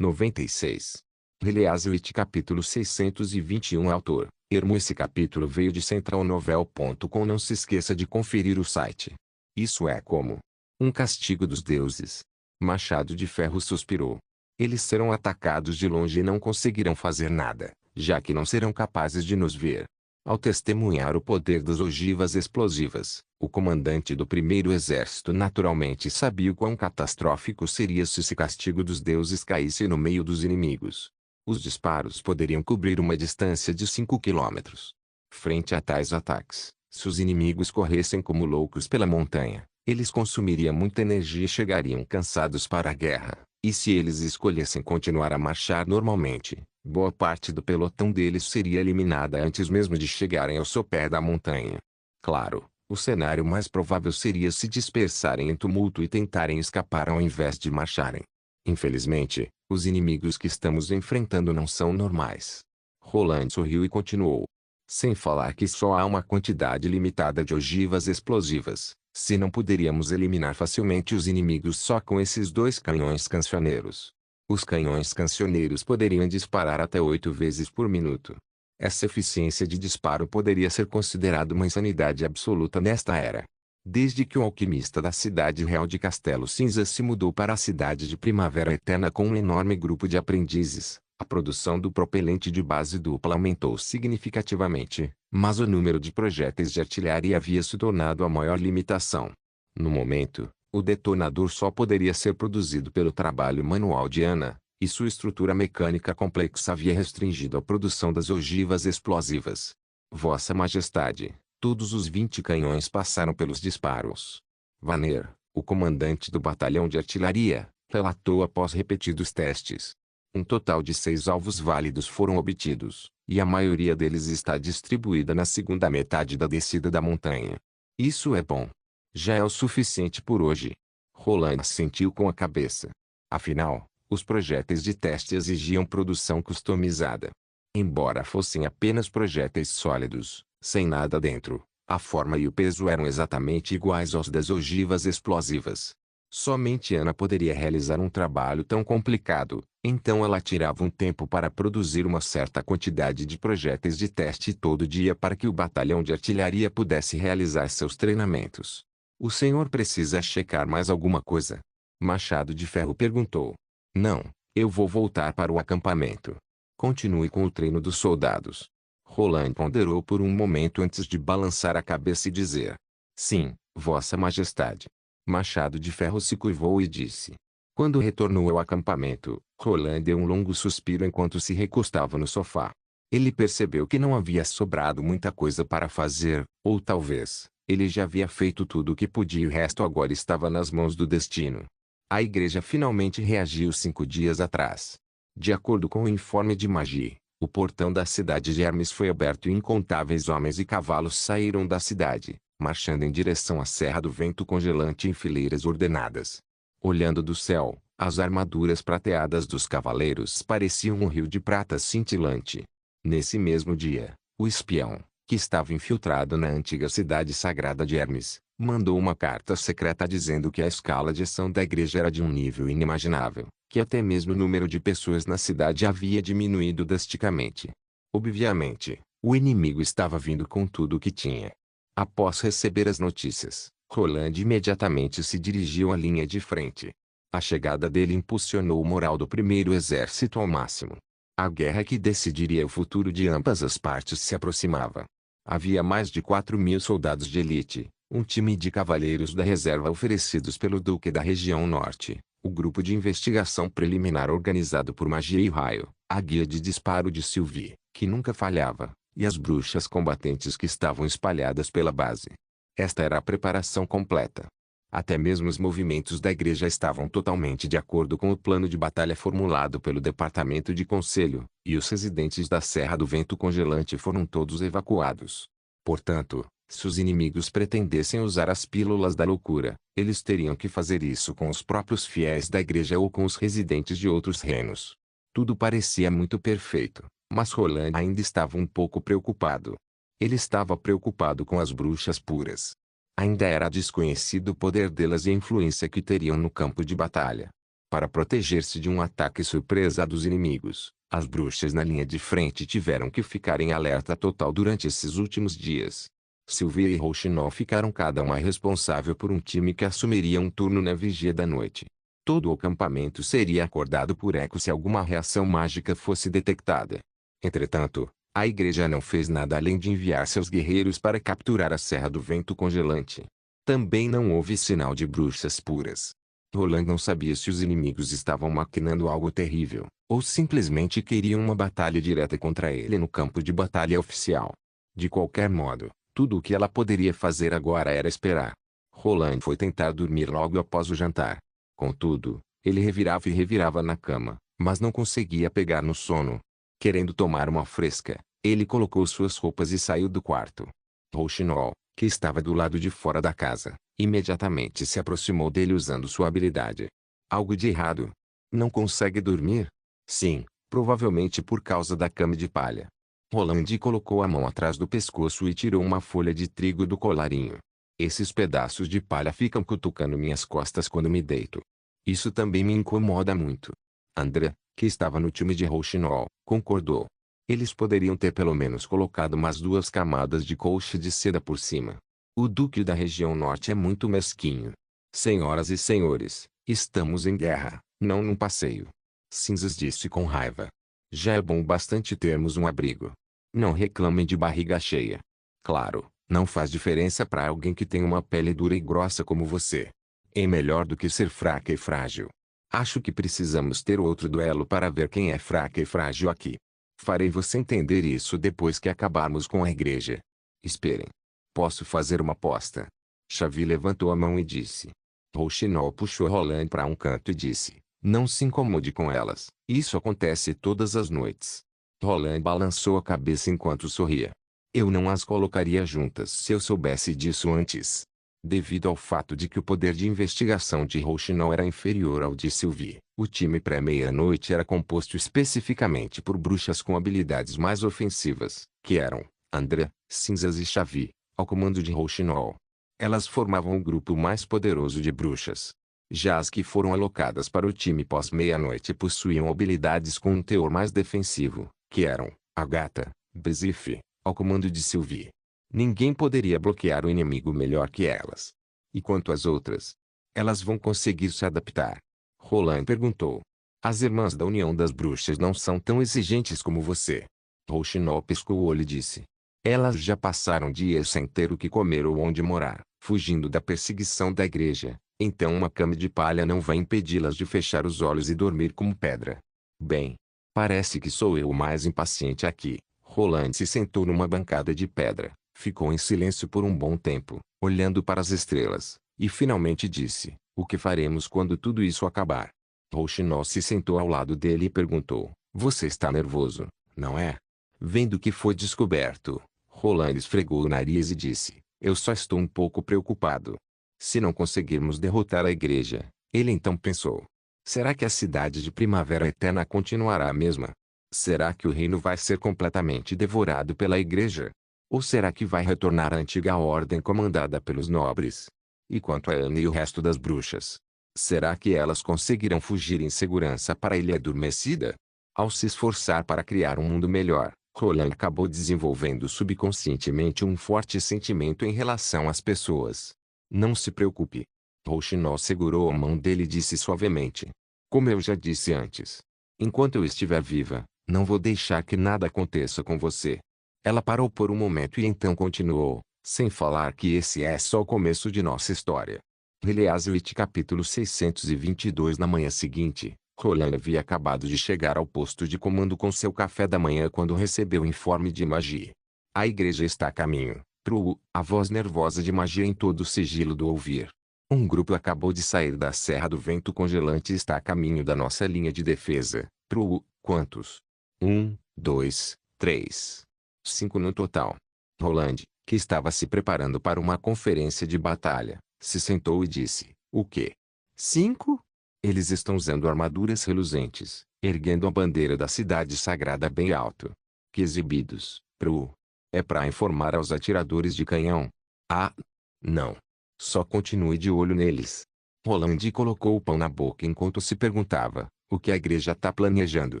96. Reliazwit capítulo 621 Autor, Ermo. Esse capítulo veio de centralnovel.com. Não se esqueça de conferir o site. Isso é como um castigo dos deuses. Machado de Ferro suspirou. Eles serão atacados de longe e não conseguirão fazer nada, já que não serão capazes de nos ver. Ao testemunhar o poder das ogivas explosivas, o comandante do primeiro exército naturalmente sabia o quão catastrófico seria se esse castigo dos deuses caísse no meio dos inimigos. Os disparos poderiam cobrir uma distância de 5 quilômetros. Frente a tais ataques, se os inimigos corressem como loucos pela montanha, eles consumiriam muita energia e chegariam cansados para a guerra. E se eles escolhessem continuar a marchar normalmente, boa parte do pelotão deles seria eliminada antes mesmo de chegarem ao sopé da montanha. Claro, o cenário mais provável seria se dispersarem em tumulto e tentarem escapar ao invés de marcharem. Infelizmente, os inimigos que estamos enfrentando não são normais. Roland sorriu e continuou. Sem falar que só há uma quantidade limitada de ogivas explosivas, se não poderíamos eliminar facilmente os inimigos só com esses 2 canhões cancioneiros. Os canhões cancioneiros poderiam disparar até 8 vezes por minuto. Essa eficiência de disparo poderia ser considerada uma insanidade absoluta nesta era. Desde que o alquimista da cidade real de Castelo Cinza se mudou para a cidade de Primavera Eterna com um enorme grupo de aprendizes, a produção do propelente de base dupla aumentou significativamente, mas o número de projéteis de artilharia havia se tornado a maior limitação. No momento, o detonador só poderia ser produzido pelo trabalho manual de Ana, e sua estrutura mecânica complexa havia restringido a produção das ogivas explosivas. Vossa Majestade, todos os 20 canhões passaram pelos disparos. Vanner, o comandante do batalhão de artilharia, relatou após repetidos testes. Um total de 6 alvos válidos foram obtidos, e a maioria deles está distribuída na segunda metade da descida da montanha. Isso é bom. Já é o suficiente por hoje. Roland assentiu com a cabeça. Afinal, os projéteis de teste exigiam produção customizada. Embora fossem apenas projéteis sólidos, sem nada dentro, a forma e o peso eram exatamente iguais aos das ogivas explosivas. Somente Ana poderia realizar um trabalho tão complicado, então ela tirava um tempo para produzir uma certa quantidade de projéteis de teste todo dia para que o batalhão de artilharia pudesse realizar seus treinamentos. O senhor precisa checar mais alguma coisa? Machado de Ferro perguntou. Não, eu vou voltar para o acampamento. Continue com o treino dos soldados. Roland ponderou por um momento antes de balançar a cabeça e dizer. Sim, Vossa Majestade. Machado de Ferro se curvou e disse. Quando retornou ao acampamento, Roland deu um longo suspiro enquanto se recostava no sofá. Ele percebeu que não havia sobrado muita coisa para fazer, ou talvez, ele já havia feito tudo o que podia e o resto agora estava nas mãos do destino. A igreja finalmente reagiu 5 dias atrás. De acordo com o informe de Magie, o portão da cidade de Hermes foi aberto e incontáveis homens e cavalos saíram da cidade, marchando em direção à Serra do Vento Congelante em fileiras ordenadas. Olhando do céu, as armaduras prateadas dos cavaleiros pareciam um rio de prata cintilante. Nesse mesmo dia, o espião, que estava infiltrado na antiga cidade sagrada de Hermes, mandou uma carta secreta dizendo que a escala de ação da igreja era de um nível inimaginável, que até mesmo o número de pessoas na cidade havia diminuído drasticamente. Obviamente, o inimigo estava vindo com tudo o que tinha. Após receber as notícias, Roland imediatamente se dirigiu à linha de frente. A chegada dele impulsionou o moral do primeiro exército ao máximo. A guerra que decidiria o futuro de ambas as partes se aproximava. Havia mais de 4.000 soldados de elite, um time de cavaleiros da reserva oferecidos pelo Duque da região norte, o grupo de investigação preliminar organizado por Magia e Raio, a guia de disparo de Sylvie, que nunca falhava, e as bruxas combatentes que estavam espalhadas pela base. Esta era a preparação completa. Até mesmo os movimentos da igreja estavam totalmente de acordo com o plano de batalha formulado pelo Departamento de Conselho, e os residentes da Serra do Vento Congelante foram todos evacuados. Portanto, se os inimigos pretendessem usar as pílulas da loucura, eles teriam que fazer isso com os próprios fiéis da igreja ou com os residentes de outros reinos. Tudo parecia muito perfeito, mas Roland ainda estava um pouco preocupado. Ele estava preocupado com as bruxas puras. Ainda era desconhecido o poder delas e a influência que teriam no campo de batalha. Para proteger-se de um ataque surpresa dos inimigos, as bruxas na linha de frente tiveram que ficar em alerta total durante esses últimos dias. Sylvie e Rouxinol ficaram cada uma responsável por um time que assumiria um turno na vigia da noite. Todo o acampamento seria acordado por eco se alguma reação mágica fosse detectada. Entretanto, a igreja não fez nada além de enviar seus guerreiros para capturar a Serra do Vento Congelante. Também não houve sinal de bruxas puras. Roland não sabia se os inimigos estavam maquinando algo terrível, ou simplesmente queriam uma batalha direta contra ele no campo de batalha oficial. De qualquer modo, tudo o que ela poderia fazer agora era esperar. Roland foi tentar dormir logo após o jantar. Contudo, ele revirava e revirava na cama, mas não conseguia pegar no sono. Querendo tomar uma fresca, ele colocou suas roupas e saiu do quarto. Rouxinol, que estava do lado de fora da casa, imediatamente se aproximou dele usando sua habilidade. Algo de errado? Não consegue dormir? Sim, provavelmente por causa da cama de palha. Roland colocou a mão atrás do pescoço e tirou uma folha de trigo do colarinho. Esses pedaços de palha ficam cutucando minhas costas quando me deito. Isso também me incomoda muito. André, que estava no time de Rouxinol, concordou. Eles poderiam ter pelo menos colocado umas 2 camadas de colcha de seda por cima. O Duque da região norte é muito mesquinho. Senhoras e senhores, estamos em guerra, não num passeio. Cinzas disse com raiva. Já é bom bastante termos um abrigo. Não reclamem de barriga cheia. Claro, não faz diferença para alguém que tem uma pele dura e grossa como você. É melhor do que ser fraca e frágil. Acho que precisamos ter outro duelo para ver quem é fraca e frágil aqui. Farei você entender isso depois que acabarmos com a igreja. Esperem. Posso fazer uma aposta? Xavi levantou a mão e disse. Rouxinol puxou Roland para um canto e disse. Não se incomode com elas. Isso acontece todas as noites. Roland balançou a cabeça enquanto sorria. Eu não as colocaria juntas se eu soubesse disso antes. Devido ao fato de que o poder de investigação de Rouxinol era inferior ao de Sylvie, o time pré-meia-noite era composto especificamente por bruxas com habilidades mais ofensivas, que eram André, Cinzas e Xavi, ao comando de Rouxinol. Elas formavam o grupo mais poderoso de bruxas. Já as que foram alocadas para o time pós-meia-noite possuíam habilidades com um teor mais defensivo, que eram Agatha, Bezif, ao comando de Sylvie. Ninguém poderia bloquear o inimigo melhor que elas. E quanto às outras? Elas vão conseguir se adaptar? Roland perguntou. As irmãs da União das Bruxas não são tão exigentes como você. Rouxinol piscou o olho e disse. Elas já passaram dias sem ter o que comer ou onde morar, fugindo da perseguição da igreja, então uma cama de palha não vai impedi-las de fechar os olhos e dormir como pedra. Bem, parece que sou eu o mais impaciente aqui. Roland se sentou numa bancada de pedra. Ficou em silêncio por um bom tempo, olhando para as estrelas, e finalmente disse, o que faremos quando tudo isso acabar? Rouxinol se sentou ao lado dele e perguntou, você está nervoso, não é? Vendo que foi descoberto, Roland esfregou o nariz e disse, eu só estou um pouco preocupado. Se não conseguirmos derrotar a igreja, ele então pensou. Será que a cidade de Primavera Eterna continuará a mesma? Será que o reino vai ser completamente devorado pela igreja? Ou será que vai retornar a antiga ordem comandada pelos nobres? E quanto a Anne e o resto das bruxas? Será que elas conseguirão fugir em segurança para a Ilha Adormecida? Ao se esforçar para criar um mundo melhor, Roland acabou desenvolvendo subconscientemente um forte sentimento em relação às pessoas. Não se preocupe. Rouxinol segurou a mão dele e disse suavemente. Como eu já disse antes. Enquanto eu estiver viva, não vou deixar que nada aconteça com você. Ela parou por um momento e então continuou, sem falar que esse é só o começo de nossa história. Heliaswit capítulo 622. Na manhã seguinte, Roland havia acabado de chegar ao posto de comando com seu café da manhã quando recebeu o informe de Magie. A igreja está a caminho, Pru, a voz nervosa de Magie em todo o sigilo do ouvir. Um grupo acabou de sair da Serra do Vento Congelante e está a caminho da nossa linha de defesa, Pru, quantos? 1, 2, 3. 5 no total. Roland, que estava se preparando para uma conferência de batalha, se sentou e disse, o quê? 5? Eles estão usando armaduras reluzentes, erguendo a bandeira da cidade sagrada bem alto. Que exibidos, Pru. É para informar aos atiradores de canhão. Ah, não. Só continue de olho neles. Roland colocou o pão na boca enquanto se perguntava, o que a igreja está planejando?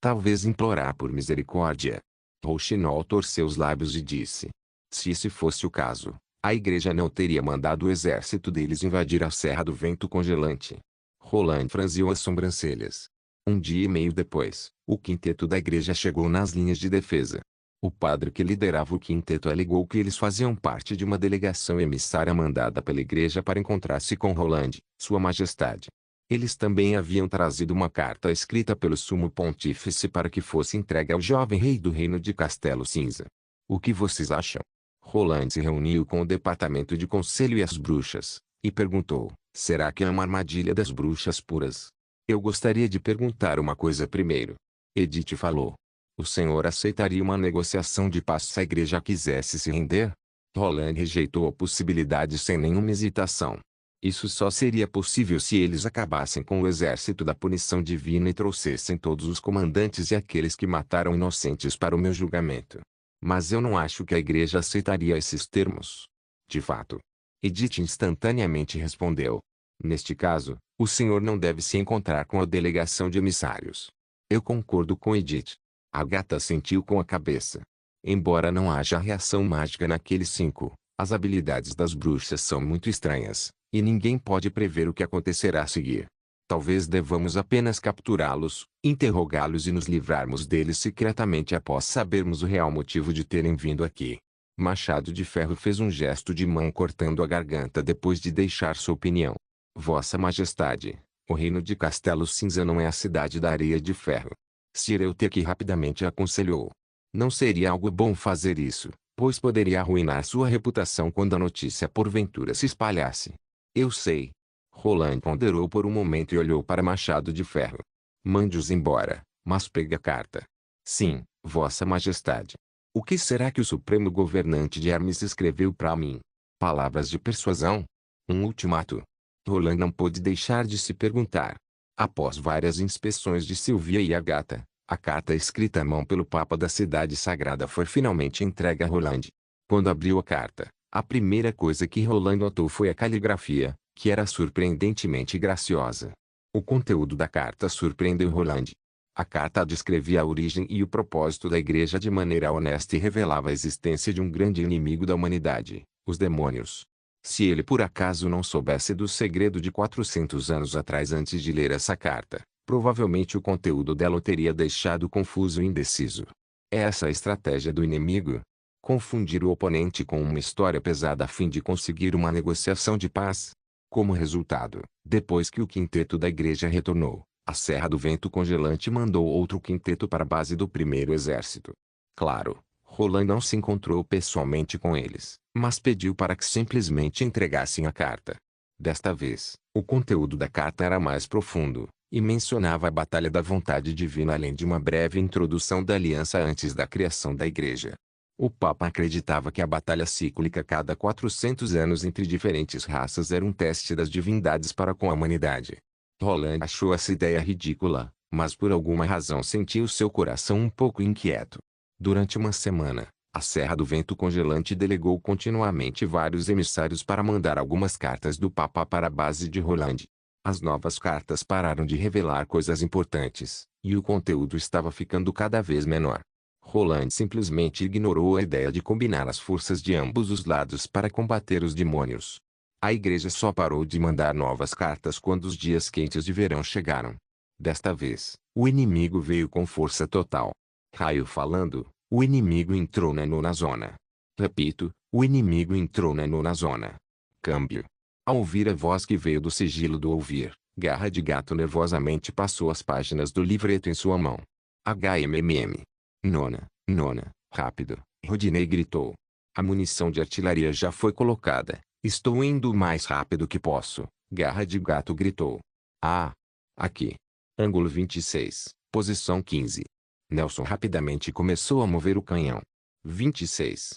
Talvez implorar por misericórdia. Rouxinol torceu os lábios e disse: se esse fosse o caso, a igreja não teria mandado o exército deles invadir a Serra do Vento Congelante. Roland franziu as sobrancelhas. Um dia e meio depois, o quinteto da igreja chegou nas linhas de defesa. O padre que liderava o quinteto alegou que eles faziam parte de uma delegação emissária mandada pela igreja para encontrar-se com Roland, Sua Majestade. Eles também haviam trazido uma carta escrita pelo sumo pontífice para que fosse entregue ao jovem rei do reino de Castelo Cinza. O que vocês acham? Roland se reuniu com o departamento de conselho e as bruxas, e perguntou, será que é uma armadilha das bruxas puras? Eu gostaria de perguntar uma coisa primeiro. Edith falou. O senhor aceitaria uma negociação de paz se a igreja quisesse se render? Roland rejeitou a possibilidade sem nenhuma hesitação. Isso só seria possível se eles acabassem com o exército da punição divina e trouxessem todos os comandantes e aqueles que mataram inocentes para o meu julgamento. Mas eu não acho que a igreja aceitaria esses termos. De fato. Edith instantaneamente respondeu. Neste caso, o senhor não deve se encontrar com a delegação de emissários. Eu concordo com Edith. A gata sentiu com a cabeça. Embora não haja reação mágica naqueles 5, as habilidades das bruxas são muito estranhas, e ninguém pode prever o que acontecerá a seguir. Talvez devamos apenas capturá-los, interrogá-los e nos livrarmos deles secretamente após sabermos o real motivo de terem vindo aqui. Machado de Ferro fez um gesto de mão cortando a garganta depois de deixar sua opinião. Vossa Majestade, o reino de Castelo Cinza não é a cidade da Areia de Ferro. Sir Euteque rapidamente aconselhou. Não seria algo bom fazer isso, pois poderia arruinar sua reputação quando a notícia porventura se espalhasse. Eu sei. Roland ponderou por um momento e olhou para Machado de Ferro. Mande-os embora, mas pegue a carta. Sim, Vossa Majestade. O que será que o Supremo Governante de Hermes escreveu para mim? Palavras de persuasão? Um ultimato? Roland não pôde deixar de se perguntar. Após várias inspeções de Sylvia e Agatha, a carta escrita à mão pelo Papa da Cidade Sagrada foi finalmente entregue a Roland. Quando abriu a carta, a primeira coisa que Roland notou foi a caligrafia, que era surpreendentemente graciosa. O conteúdo da carta surpreendeu Roland. A carta descrevia a origem e o propósito da igreja de maneira honesta e revelava a existência de um grande inimigo da humanidade, os demônios. Se ele por acaso não soubesse do segredo de 400 anos atrás antes de ler essa carta, provavelmente o conteúdo dela o teria deixado confuso e indeciso. É essa a estratégia do inimigo? Confundir o oponente com uma história pesada a fim de conseguir uma negociação de paz? Como resultado, depois que o quinteto da igreja retornou, a Serra do Vento Congelante mandou outro quinteto para a base do primeiro exército. Claro, Roland não se encontrou pessoalmente com eles, mas pediu para que simplesmente entregassem a carta. Desta vez, o conteúdo da carta era mais profundo, e mencionava a Batalha da Vontade Divina além de uma breve introdução da aliança antes da criação da igreja. O Papa acreditava que a batalha cíclica a cada 400 anos entre diferentes raças era um teste das divindades para com a humanidade. Roland achou essa ideia ridícula, mas por alguma razão sentiu seu coração um pouco inquieto. Durante uma semana, a Serra do Vento Congelante delegou continuamente vários emissários para mandar algumas cartas do Papa para a base de Roland. As novas cartas pararam de revelar coisas importantes, e o conteúdo estava ficando cada vez menor. Roland simplesmente ignorou a ideia de combinar as forças de ambos os lados para combater os demônios. A igreja só parou de mandar novas cartas quando os dias quentes de verão chegaram. Desta vez, o inimigo veio com força total. Raio falando, o inimigo entrou na nona zona. Repito, o inimigo entrou na nona zona. Câmbio. Ao ouvir a voz que veio do sigilo do ouvir, Garra de Gato nervosamente passou as páginas do livreto em sua mão. HMMM. Nona, rápido, Rodinei gritou. A munição de artilharia já foi colocada. Estou indo o mais rápido que posso, Garra de Gato gritou. Ah! Aqui. Ângulo 26, posição 15. Nelson rapidamente começou a mover o canhão. 26.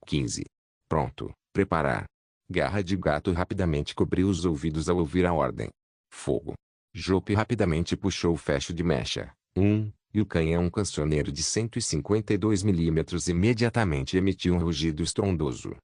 15. Pronto, preparar. Garra de Gato rapidamente cobriu os ouvidos ao ouvir a ordem. Fogo. Jope rapidamente puxou o fecho de mecha. E o canhão cancioneiro de 152 mm imediatamente emitiu um rugido estrondoso.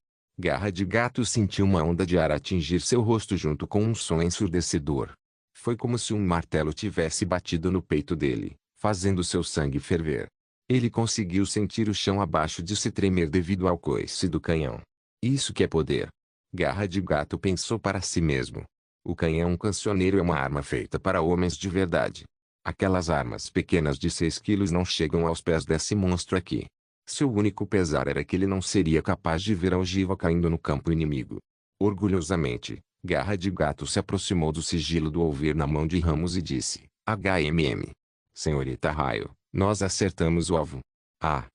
Garra de Gato sentiu uma onda de ar atingir seu rosto junto com um som ensurdecedor. Foi como se um martelo tivesse batido no peito dele, fazendo seu sangue ferver. Ele conseguiu sentir o chão abaixo de se tremer devido ao coice do canhão. Isso que é poder. Garra de Gato pensou para si mesmo. O canhão cancioneiro é uma arma feita para homens de verdade. Aquelas armas pequenas de 6 quilos não chegam aos pés desse monstro aqui. Seu único pesar era que ele não seria capaz de ver a ogiva caindo no campo inimigo. Orgulhosamente, Garra de Gato se aproximou do sigilo do ouvir na mão de Ramos e disse: HMM. Senhorita Raio, nós acertamos o alvo. Ah.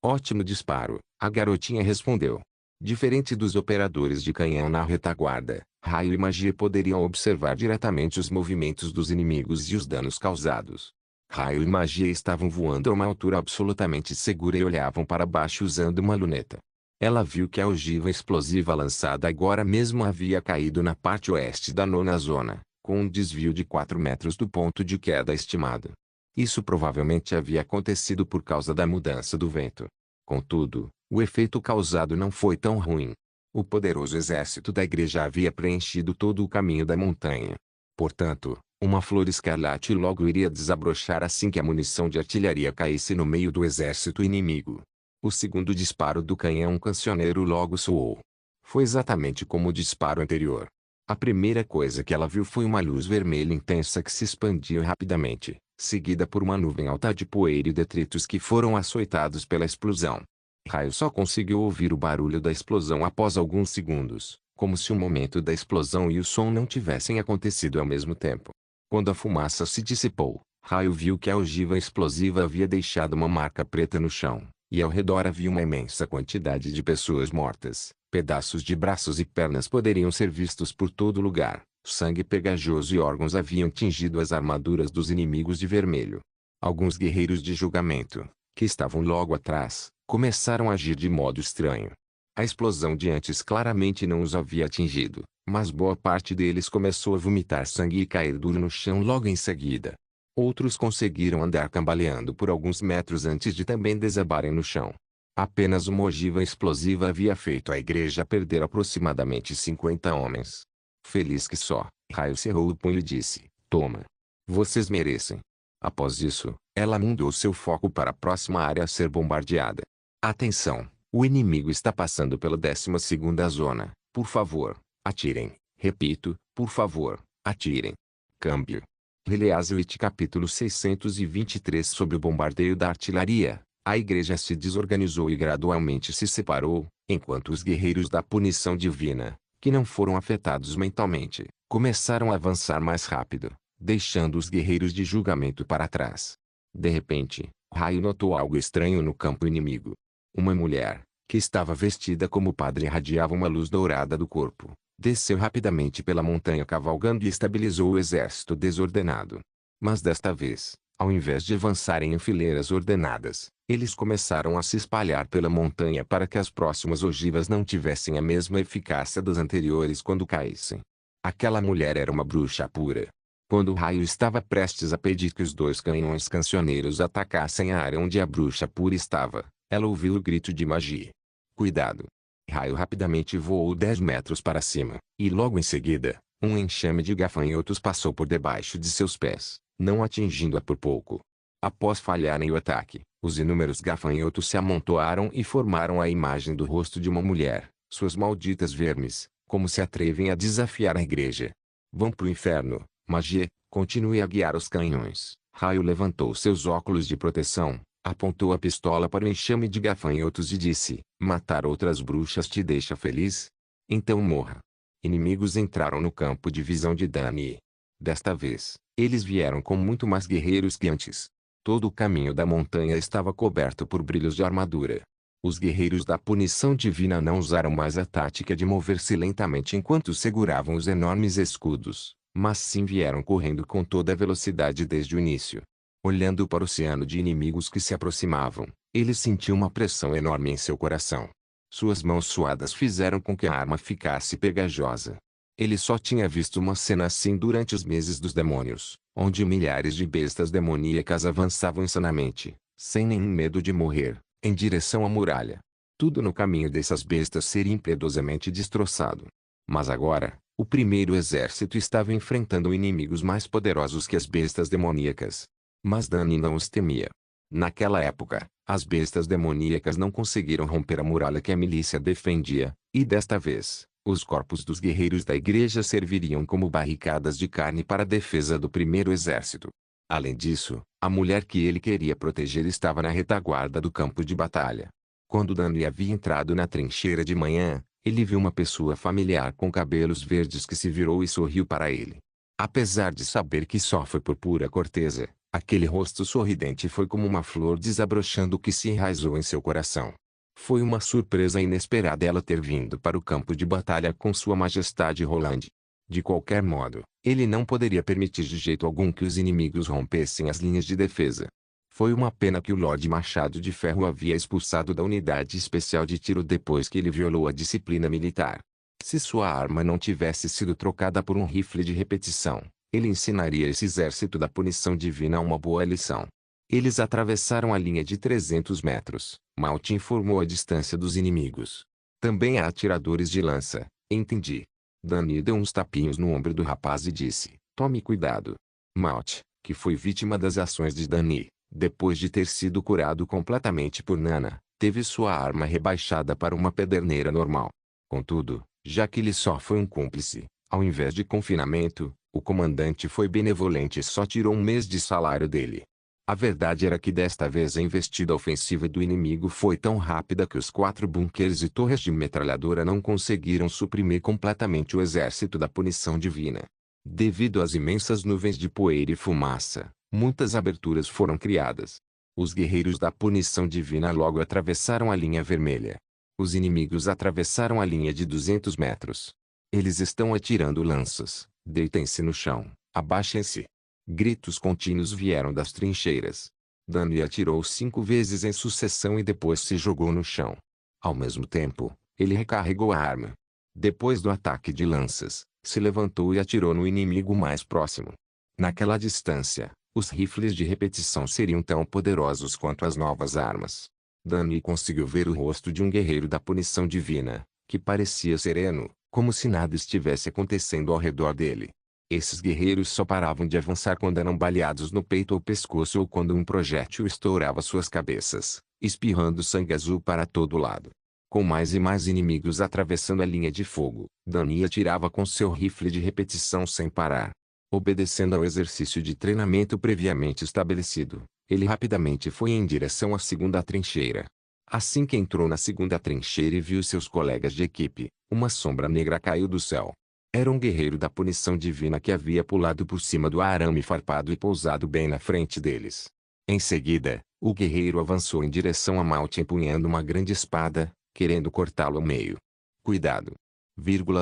Ótimo disparo, a garotinha respondeu. Diferente dos operadores de canhão na retaguarda, Raio e Magia poderiam observar diretamente os movimentos dos inimigos e os danos causados. Raio e Magia estavam voando a uma altura absolutamente segura e olhavam para baixo usando uma luneta. Ela viu que a ogiva explosiva lançada agora mesmo havia caído na parte oeste da 9ª zona, com um desvio de 4 metros do ponto de queda estimado. Isso provavelmente havia acontecido por causa da mudança do vento. Contudo, o efeito causado não foi tão ruim. O poderoso exército da igreja havia preenchido todo o caminho da montanha. Portanto, uma flor escarlate logo iria desabrochar assim que a munição de artilharia caísse no meio do exército inimigo. O segundo disparo do canhão cancioneiro logo soou. Foi exatamente como o disparo anterior. A primeira coisa que ela viu foi uma luz vermelha intensa que se expandia rapidamente, seguida por uma nuvem alta de poeira e detritos que foram açoitados pela explosão. Raio só conseguiu ouvir o barulho da explosão após alguns segundos, como se o momento da explosão e o som não tivessem acontecido ao mesmo tempo. Quando a fumaça se dissipou, Raio viu que a ogiva explosiva havia deixado uma marca preta no chão, e ao redor havia uma imensa quantidade de pessoas mortas. Pedaços de braços e pernas poderiam ser vistos por todo lugar. Sangue pegajoso e órgãos haviam tingido as armaduras dos inimigos de vermelho. Alguns guerreiros de julgamento, que estavam logo atrás, começaram a agir de modo estranho. A explosão de antes claramente não os havia atingido, mas boa parte deles começou a vomitar sangue e cair duro no chão logo em seguida. Outros conseguiram andar cambaleando por alguns metros antes de também desabarem no chão. Apenas uma ogiva explosiva havia feito a igreja perder aproximadamente 50 homens. Feliz que só, Raio cerrou o punho e disse: Toma. Vocês merecem. Após isso, ela mudou seu foco para a próxima área a ser bombardeada. Atenção, o inimigo está passando pela 12ª zona. Por favor, atirem. Repito, por favor, atirem. Câmbio. Release capítulo 623 sobre o bombardeio da artilharia. A igreja se desorganizou e gradualmente se separou, enquanto os guerreiros da punição divina, que não foram afetados mentalmente, começaram a avançar mais rápido, deixando os guerreiros de julgamento para trás. De repente, Raio notou algo estranho no campo inimigo. Uma mulher, que estava vestida como padre e irradiava uma luz dourada do corpo, desceu rapidamente pela montanha cavalgando e estabilizou o exército desordenado. Mas desta vez, ao invés de avançarem em fileiras ordenadas, eles começaram a se espalhar pela montanha para que as próximas ogivas não tivessem a mesma eficácia das anteriores quando caíssem. Aquela mulher era uma bruxa pura. Quando o Raio estava prestes a pedir que os 2 canhões cancioneiros atacassem a área onde a bruxa pura estava, ela ouviu o grito de Magia. Cuidado! Raio rapidamente voou 10 metros para cima, e logo em seguida, um enxame de gafanhotos passou por debaixo de seus pés, não atingindo-a por pouco. Após falharem o ataque, os inúmeros gafanhotos se amontoaram e formaram a imagem do rosto de uma mulher. Suas malditas vermes, como se atrevem a desafiar a igreja? Vão pro inferno, Magia, continue a guiar os canhões. Raio levantou seus óculos de proteção, apontou a pistola para o enxame de gafanhotos e disse: Matar outras bruxas te deixa feliz? Então morra. Inimigos entraram no campo de visão de Dani. Desta vez, eles vieram com muito mais guerreiros que antes. Todo o caminho da montanha estava coberto por brilhos de armadura. Os guerreiros da punição divina não usaram mais a tática de mover-se lentamente enquanto seguravam os enormes escudos, mas sim vieram correndo com toda a velocidade desde o início. Olhando para o oceano de inimigos que se aproximavam, ele sentiu uma pressão enorme em seu coração. Suas mãos suadas fizeram com que a arma ficasse pegajosa. Ele só tinha visto uma cena assim durante os meses dos demônios, onde milhares de bestas demoníacas avançavam insanamente, sem nenhum medo de morrer, em direção à muralha. Tudo no caminho dessas bestas seria impiedosamente destroçado. Mas agora, o primeiro exército estava enfrentando inimigos mais poderosos que as bestas demoníacas. Mas Dani não os temia. Naquela época, as bestas demoníacas não conseguiram romper a muralha que a milícia defendia, e desta vez, os corpos dos guerreiros da igreja serviriam como barricadas de carne para a defesa do primeiro exército. Além disso, a mulher que ele queria proteger estava na retaguarda do campo de batalha. Quando Dani havia entrado na trincheira de manhã, ele viu uma pessoa familiar com cabelos verdes que se virou e sorriu para ele. Apesar de saber que só foi por pura corteza, aquele rosto sorridente foi como uma flor desabrochando que se enraizou em seu coração. Foi uma surpresa inesperada ela ter vindo para o campo de batalha com Sua Majestade Roland. De qualquer modo, ele não poderia permitir de jeito algum que os inimigos rompessem as linhas de defesa. Foi uma pena que o Lorde Machado de Ferro havia expulsado da unidade especial de tiro depois que ele violou a disciplina militar. Se sua arma não tivesse sido trocada por um rifle de repetição, ele ensinaria esse exército da punição divina uma boa lição. Eles atravessaram a linha de 300 metros. Malte informou a distância dos inimigos. Também há atiradores de lança, entendi. Dani deu uns tapinhos no ombro do rapaz e disse, tome cuidado. Malte, que foi vítima das ações de Dani, depois de ter sido curado completamente por Nana, teve sua arma rebaixada para uma pederneira normal. Contudo, já que ele só foi um cúmplice, ao invés de confinamento, o comandante foi benevolente e só tirou um mês de salário dele. A verdade era que desta vez a investida ofensiva do inimigo foi tão rápida que os 4 bunkers e torres de metralhadora não conseguiram suprimir completamente o exército da punição divina. Devido às imensas nuvens de poeira e fumaça, muitas aberturas foram criadas. Os guerreiros da punição divina logo atravessaram a linha vermelha. Os inimigos atravessaram a linha de 200 metros. Eles estão atirando lanças. Deitem-se no chão. Abaixem-se. Gritos contínuos vieram das trincheiras. Dani atirou 5 vezes em sucessão e depois se jogou no chão. Ao mesmo tempo, ele recarregou a arma. Depois do ataque de lanças, se levantou e atirou no inimigo mais próximo. Naquela distância, os rifles de repetição seriam tão poderosos quanto as novas armas. Dani conseguiu ver o rosto de um guerreiro da punição divina, que parecia sereno, como se nada estivesse acontecendo ao redor dele. Esses guerreiros só paravam de avançar quando eram baleados no peito ou pescoço ou quando um projétil estourava suas cabeças, espirrando sangue azul para todo lado. Com mais e mais inimigos atravessando a linha de fogo, Dani atirava com seu rifle de repetição sem parar. Obedecendo ao exercício de treinamento previamente estabelecido, ele rapidamente foi em direção à segunda trincheira. Assim que entrou na segunda trincheira e viu seus colegas de equipe, uma sombra negra caiu do céu. Era um guerreiro da punição divina que havia pulado por cima do arame farpado e pousado bem na frente deles. Em seguida, o guerreiro avançou em direção a Malte empunhando uma grande espada, querendo cortá-lo ao meio. Cuidado!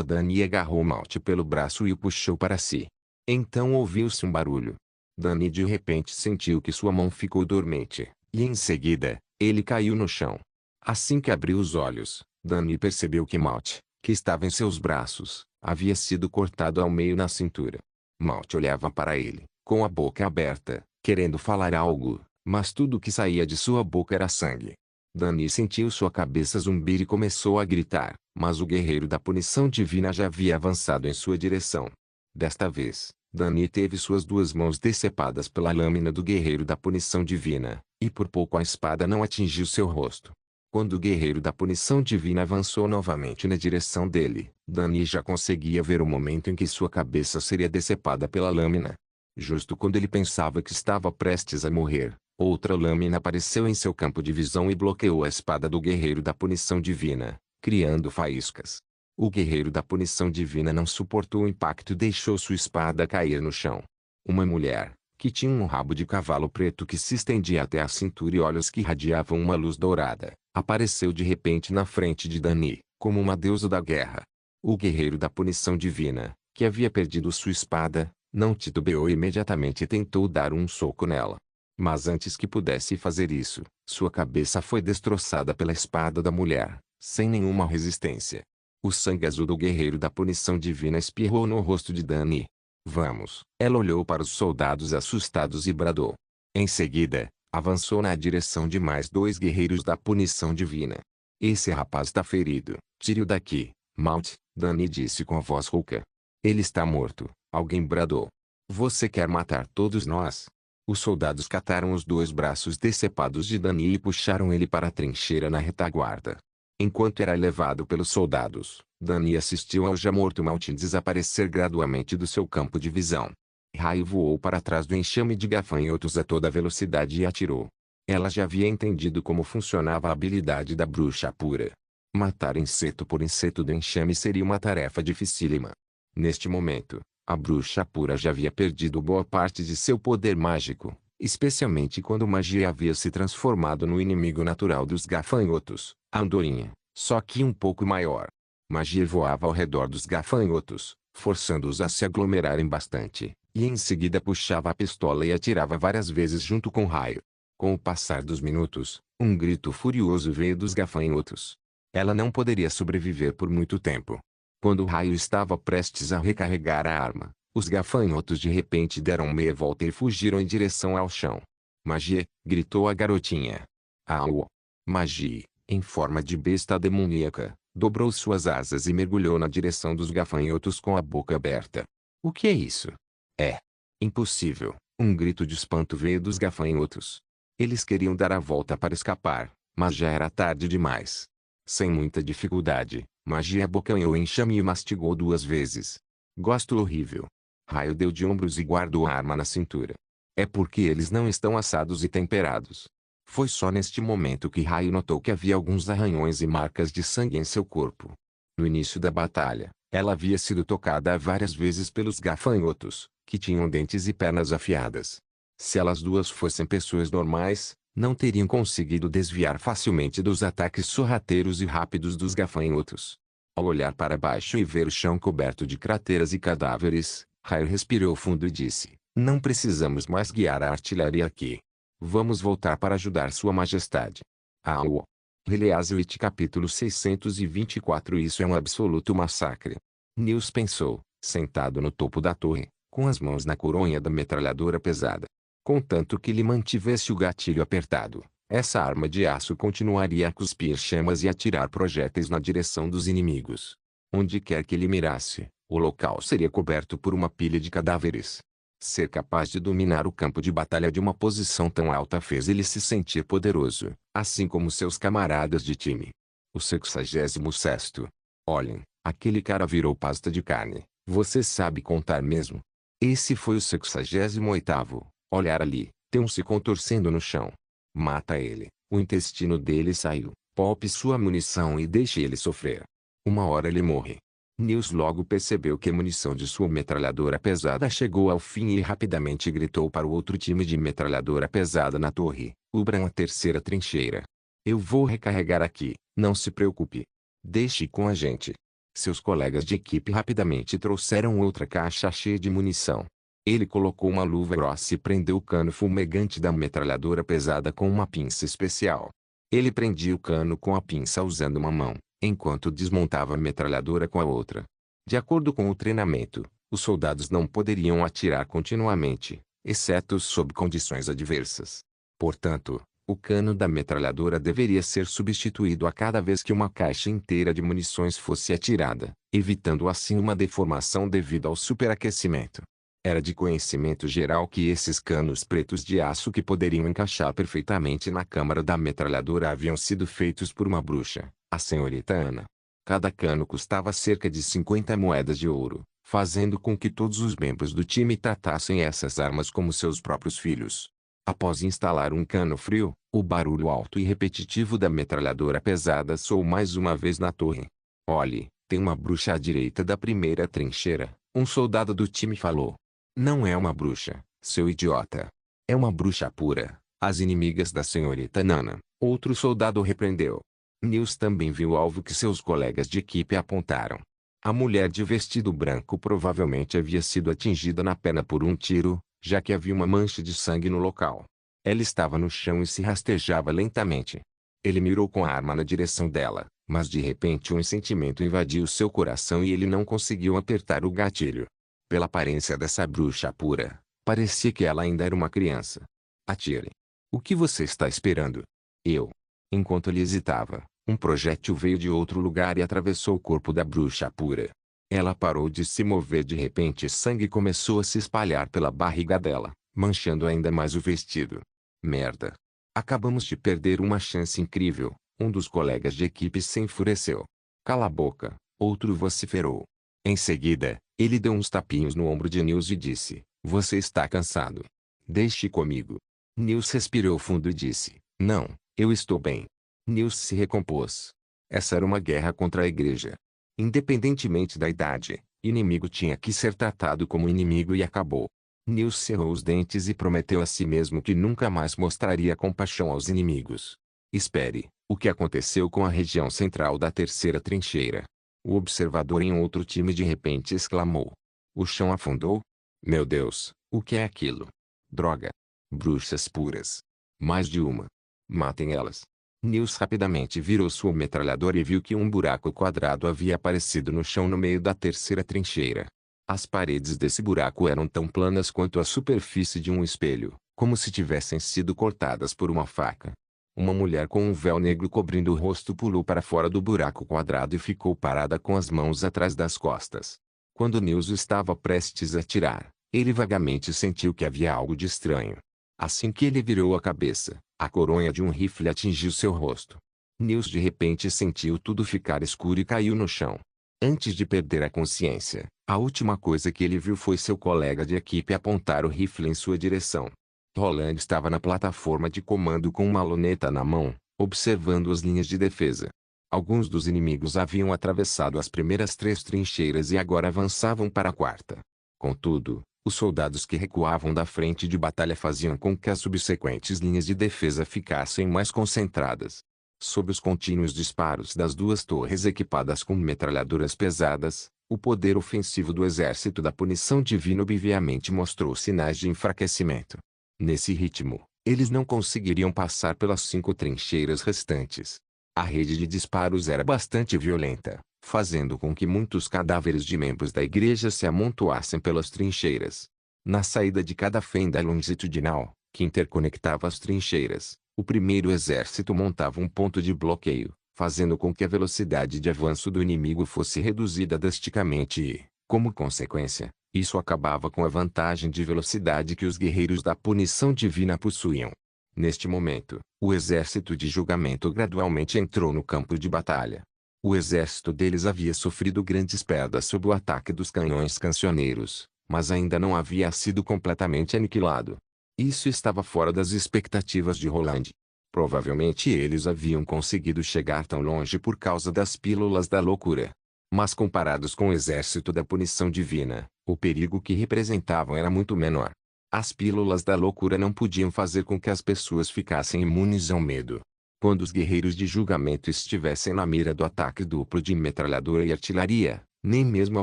Dani agarrou Malte pelo braço e o puxou para si. Então ouviu-se um barulho. Dani de repente sentiu que sua mão ficou dormente, e em seguida, ele caiu no chão. Assim que abriu os olhos, Dani percebeu que Malte, que estava em seus braços, havia sido cortado ao meio na cintura. Malte olhava para ele, com a boca aberta, querendo falar algo, mas tudo que saía de sua boca era sangue. Dani sentiu sua cabeça zumbir e começou a gritar, mas o guerreiro da punição divina já havia avançado em sua direção. Desta vez, Dani teve suas 2 mãos decepadas pela lâmina do guerreiro da punição divina, e por pouco a espada não atingiu seu rosto. Quando o guerreiro da punição divina avançou novamente na direção dele, Dani já conseguia ver o momento em que sua cabeça seria decepada pela lâmina. Justo quando ele pensava que estava prestes a morrer, outra lâmina apareceu em seu campo de visão e bloqueou a espada do guerreiro da punição divina, criando faíscas. O guerreiro da punição divina não suportou o impacto e deixou sua espada cair no chão. Uma mulher, que tinha um rabo de cavalo preto que se estendia até a cintura e olhos que irradiavam uma luz dourada, apareceu de repente na frente de Dani, como uma deusa da guerra. O guerreiro da punição divina, que havia perdido sua espada, não titubeou e imediatamente tentou dar um soco nela. Mas antes que pudesse fazer isso, sua cabeça foi destroçada pela espada da mulher, sem nenhuma resistência. O sangue azul do guerreiro da punição divina espirrou no rosto de Dani. Vamos! Ela olhou para os soldados assustados e bradou. Em seguida, avançou na direção de mais 2 guerreiros da punição divina. Esse rapaz está ferido. Tire-o daqui, Mount, Dani disse com a voz rouca. Ele está morto, alguém bradou. Você quer matar todos nós? Os soldados cataram os dois braços decepados de Dani e puxaram ele para a trincheira na retaguarda. Enquanto era levado pelos soldados, Dani assistiu ao já morto Mount desaparecer gradualmente do seu campo de visão. Raio voou para trás do enxame de gafanhotos a toda velocidade e atirou. Ela já havia entendido como funcionava a habilidade da bruxa pura. Matar inseto por inseto do enxame seria uma tarefa dificílima. Neste momento, a bruxa pura já havia perdido boa parte de seu poder mágico, especialmente quando magia havia se transformado no inimigo natural dos gafanhotos, a andorinha, só que um pouco maior. Magia voava ao redor dos gafanhotos, forçando-os a se aglomerarem bastante, e em seguida puxava a pistola e atirava várias vezes junto com o raio. Com o passar dos minutos, um grito furioso veio dos gafanhotos. Ela não poderia sobreviver por muito tempo. Quando o raio estava prestes a recarregar a arma, os gafanhotos de repente deram meia volta e fugiram em direção ao chão. Magia! Gritou a garotinha. Au! Magia, em forma de besta demoníaca, dobrou suas asas e mergulhou na direção dos gafanhotos com a boca aberta. O que é isso? É impossível! Um grito de espanto veio dos gafanhotos. Eles queriam dar a volta para escapar, mas já era tarde demais. Sem muita dificuldade, Magia abocanhou o enxame e mastigou 2 vezes. Gosto horrível. Raio deu de ombros e guardou a arma na cintura. É porque eles não estão assados e temperados. Foi só neste momento que Raio notou que havia alguns arranhões e marcas de sangue em seu corpo. No início da batalha, ela havia sido tocada várias vezes pelos gafanhotos, que tinham dentes e pernas afiadas. Se elas duas fossem pessoas normais, não teriam conseguido desviar facilmente dos ataques sorrateiros e rápidos dos gafanhotos. Ao olhar para baixo e ver o chão coberto de crateras e cadáveres, Raio respirou fundo e disse: Não precisamos mais guiar a artilharia aqui. Vamos voltar para ajudar Sua Majestade. Au! Release capítulo 624. Isso é um absoluto massacre. Nils pensou, sentado no topo da torre, com as mãos na coronha da metralhadora pesada. Contanto que ele mantivesse o gatilho apertado, essa arma de aço continuaria a cuspir chamas e atirar projéteis na direção dos inimigos. Onde quer que ele mirasse, o local seria coberto por uma pilha de cadáveres. Ser capaz de dominar o campo de batalha de uma posição tão alta fez ele se sentir poderoso, assim como seus camaradas de time. O 66º. Olhem, aquele cara virou pasta de carne. Você sabe contar mesmo? Esse foi o 68º. Olhar ali, tem um se contorcendo no chão. Mata ele, o intestino dele saiu. Poupe sua munição e deixe ele sofrer. Uma hora ele morre. Nils logo percebeu que a munição de sua metralhadora pesada chegou ao fim e rapidamente gritou para o outro time de metralhadora pesada na torre: Ubram a terceira trincheira. Eu vou recarregar aqui, não se preocupe. Deixe com a gente. Seus colegas de equipe rapidamente trouxeram outra caixa cheia de munição. Ele colocou uma luva grossa e prendeu o cano fumegante da metralhadora pesada com uma pinça especial. Ele prendia o cano com a pinça usando uma mão, enquanto desmontava a metralhadora com a outra. De acordo com o treinamento, os soldados não poderiam atirar continuamente, exceto sob condições adversas. Portanto, o cano da metralhadora deveria ser substituído a cada vez que uma caixa inteira de munições fosse atirada, evitando assim uma deformação devido ao superaquecimento. Era de conhecimento geral que esses canos pretos de aço que poderiam encaixar perfeitamente na câmara da metralhadora haviam sido feitos por uma bruxa, a senhorita Ana. Cada cano custava cerca de 50 moedas de ouro, fazendo com que todos os membros do time tratassem essas armas como seus próprios filhos. Após instalar um cano frio, o barulho alto e repetitivo da metralhadora pesada soou mais uma vez na torre. Olhe, tem uma bruxa à direita da primeira trincheira, um soldado do time falou. Não é uma bruxa, seu idiota. É uma bruxa pura, as inimigas da senhorita Nana, outro soldado repreendeu. Nils também viu o alvo que seus colegas de equipe apontaram. A mulher de vestido branco provavelmente havia sido atingida na perna por um tiro, já que havia uma mancha de sangue no local. Ela estava no chão e se rastejava lentamente. Ele mirou com a arma na direção dela, mas de repente um sentimento invadiu seu coração e ele não conseguiu apertar o gatilho. Pela aparência dessa bruxa pura, parecia que ela ainda era uma criança. Atire. O que você está esperando? Eu. Enquanto ele hesitava, Um projétil veio de outro lugar e atravessou o corpo da bruxa pura. Ela parou de se mover de repente e sangue começou a se espalhar pela barriga dela, manchando ainda mais o vestido. Merda. Acabamos de perder uma chance incrível. Um dos colegas de equipe se enfureceu. Cala a boca, outro vociferou. Em seguida, ele deu uns tapinhos no ombro de Nils e disse, você está cansado. Deixe comigo. Nils respirou fundo e disse, não, eu estou bem. Nils se recompôs. Essa era uma guerra contra a igreja. Independentemente da idade, inimigo tinha que ser tratado como inimigo e acabou. Nils cerrou os dentes e prometeu a si mesmo que nunca mais mostraria compaixão aos inimigos. Espere, o que aconteceu com a região central da terceira trincheira? O observador em outro time de repente exclamou. O chão afundou? Meu Deus, o que é aquilo? Droga. Bruxas puras. Mais de uma. Matem elas. Nils rapidamente virou sua metralhadora e viu que um buraco quadrado havia aparecido no chão no meio da terceira trincheira. As paredes desse buraco eram tão planas quanto a superfície de um espelho, como se tivessem sido cortadas por uma faca. Uma mulher com um véu negro cobrindo o rosto pulou para fora do buraco quadrado e ficou parada com as mãos atrás das costas. Quando Nils estava prestes a atirar, ele vagamente sentiu que havia algo de estranho. Assim que ele virou a cabeça, a coronha de um rifle atingiu seu rosto. Nils de repente sentiu tudo ficar escuro e caiu no chão. Antes de perder a consciência, a última coisa que ele viu foi seu colega de equipe apontar o rifle em sua direção. Roland estava na plataforma de comando com uma luneta na mão, observando as linhas de defesa. Alguns dos inimigos haviam atravessado as primeiras 3 trincheiras e agora avançavam para a quarta. Contudo, os soldados que recuavam da frente de batalha faziam com que as subsequentes linhas de defesa ficassem mais concentradas. Sob os contínuos disparos das 2 torres equipadas com metralhadoras pesadas, o poder ofensivo do exército da punição divina obviamente mostrou sinais de enfraquecimento. Nesse ritmo, eles não conseguiriam passar pelas 5 trincheiras restantes. A rede de disparos era bastante violenta, fazendo com que muitos cadáveres de membros da igreja se amontoassem pelas trincheiras. Na saída de cada fenda longitudinal, que interconectava as trincheiras, o primeiro exército montava um ponto de bloqueio, fazendo com que a velocidade de avanço do inimigo fosse reduzida drasticamente e, como consequência, isso acabava com a vantagem de velocidade que os guerreiros da punição divina possuíam. Neste momento, o exército de julgamento gradualmente entrou no campo de batalha. O exército deles havia sofrido grandes perdas sob o ataque dos canhões cancioneiros, mas ainda não havia sido completamente aniquilado. Isso estava fora das expectativas de Roland. Provavelmente eles haviam conseguido chegar tão longe por causa das pílulas da loucura. Mas comparados com o exército da punição divina, o perigo que representavam era muito menor. As pílulas da loucura não podiam fazer com que as pessoas ficassem imunes ao medo. Quando os guerreiros de julgamento estivessem na mira do ataque duplo de metralhadora e artilharia, nem mesmo a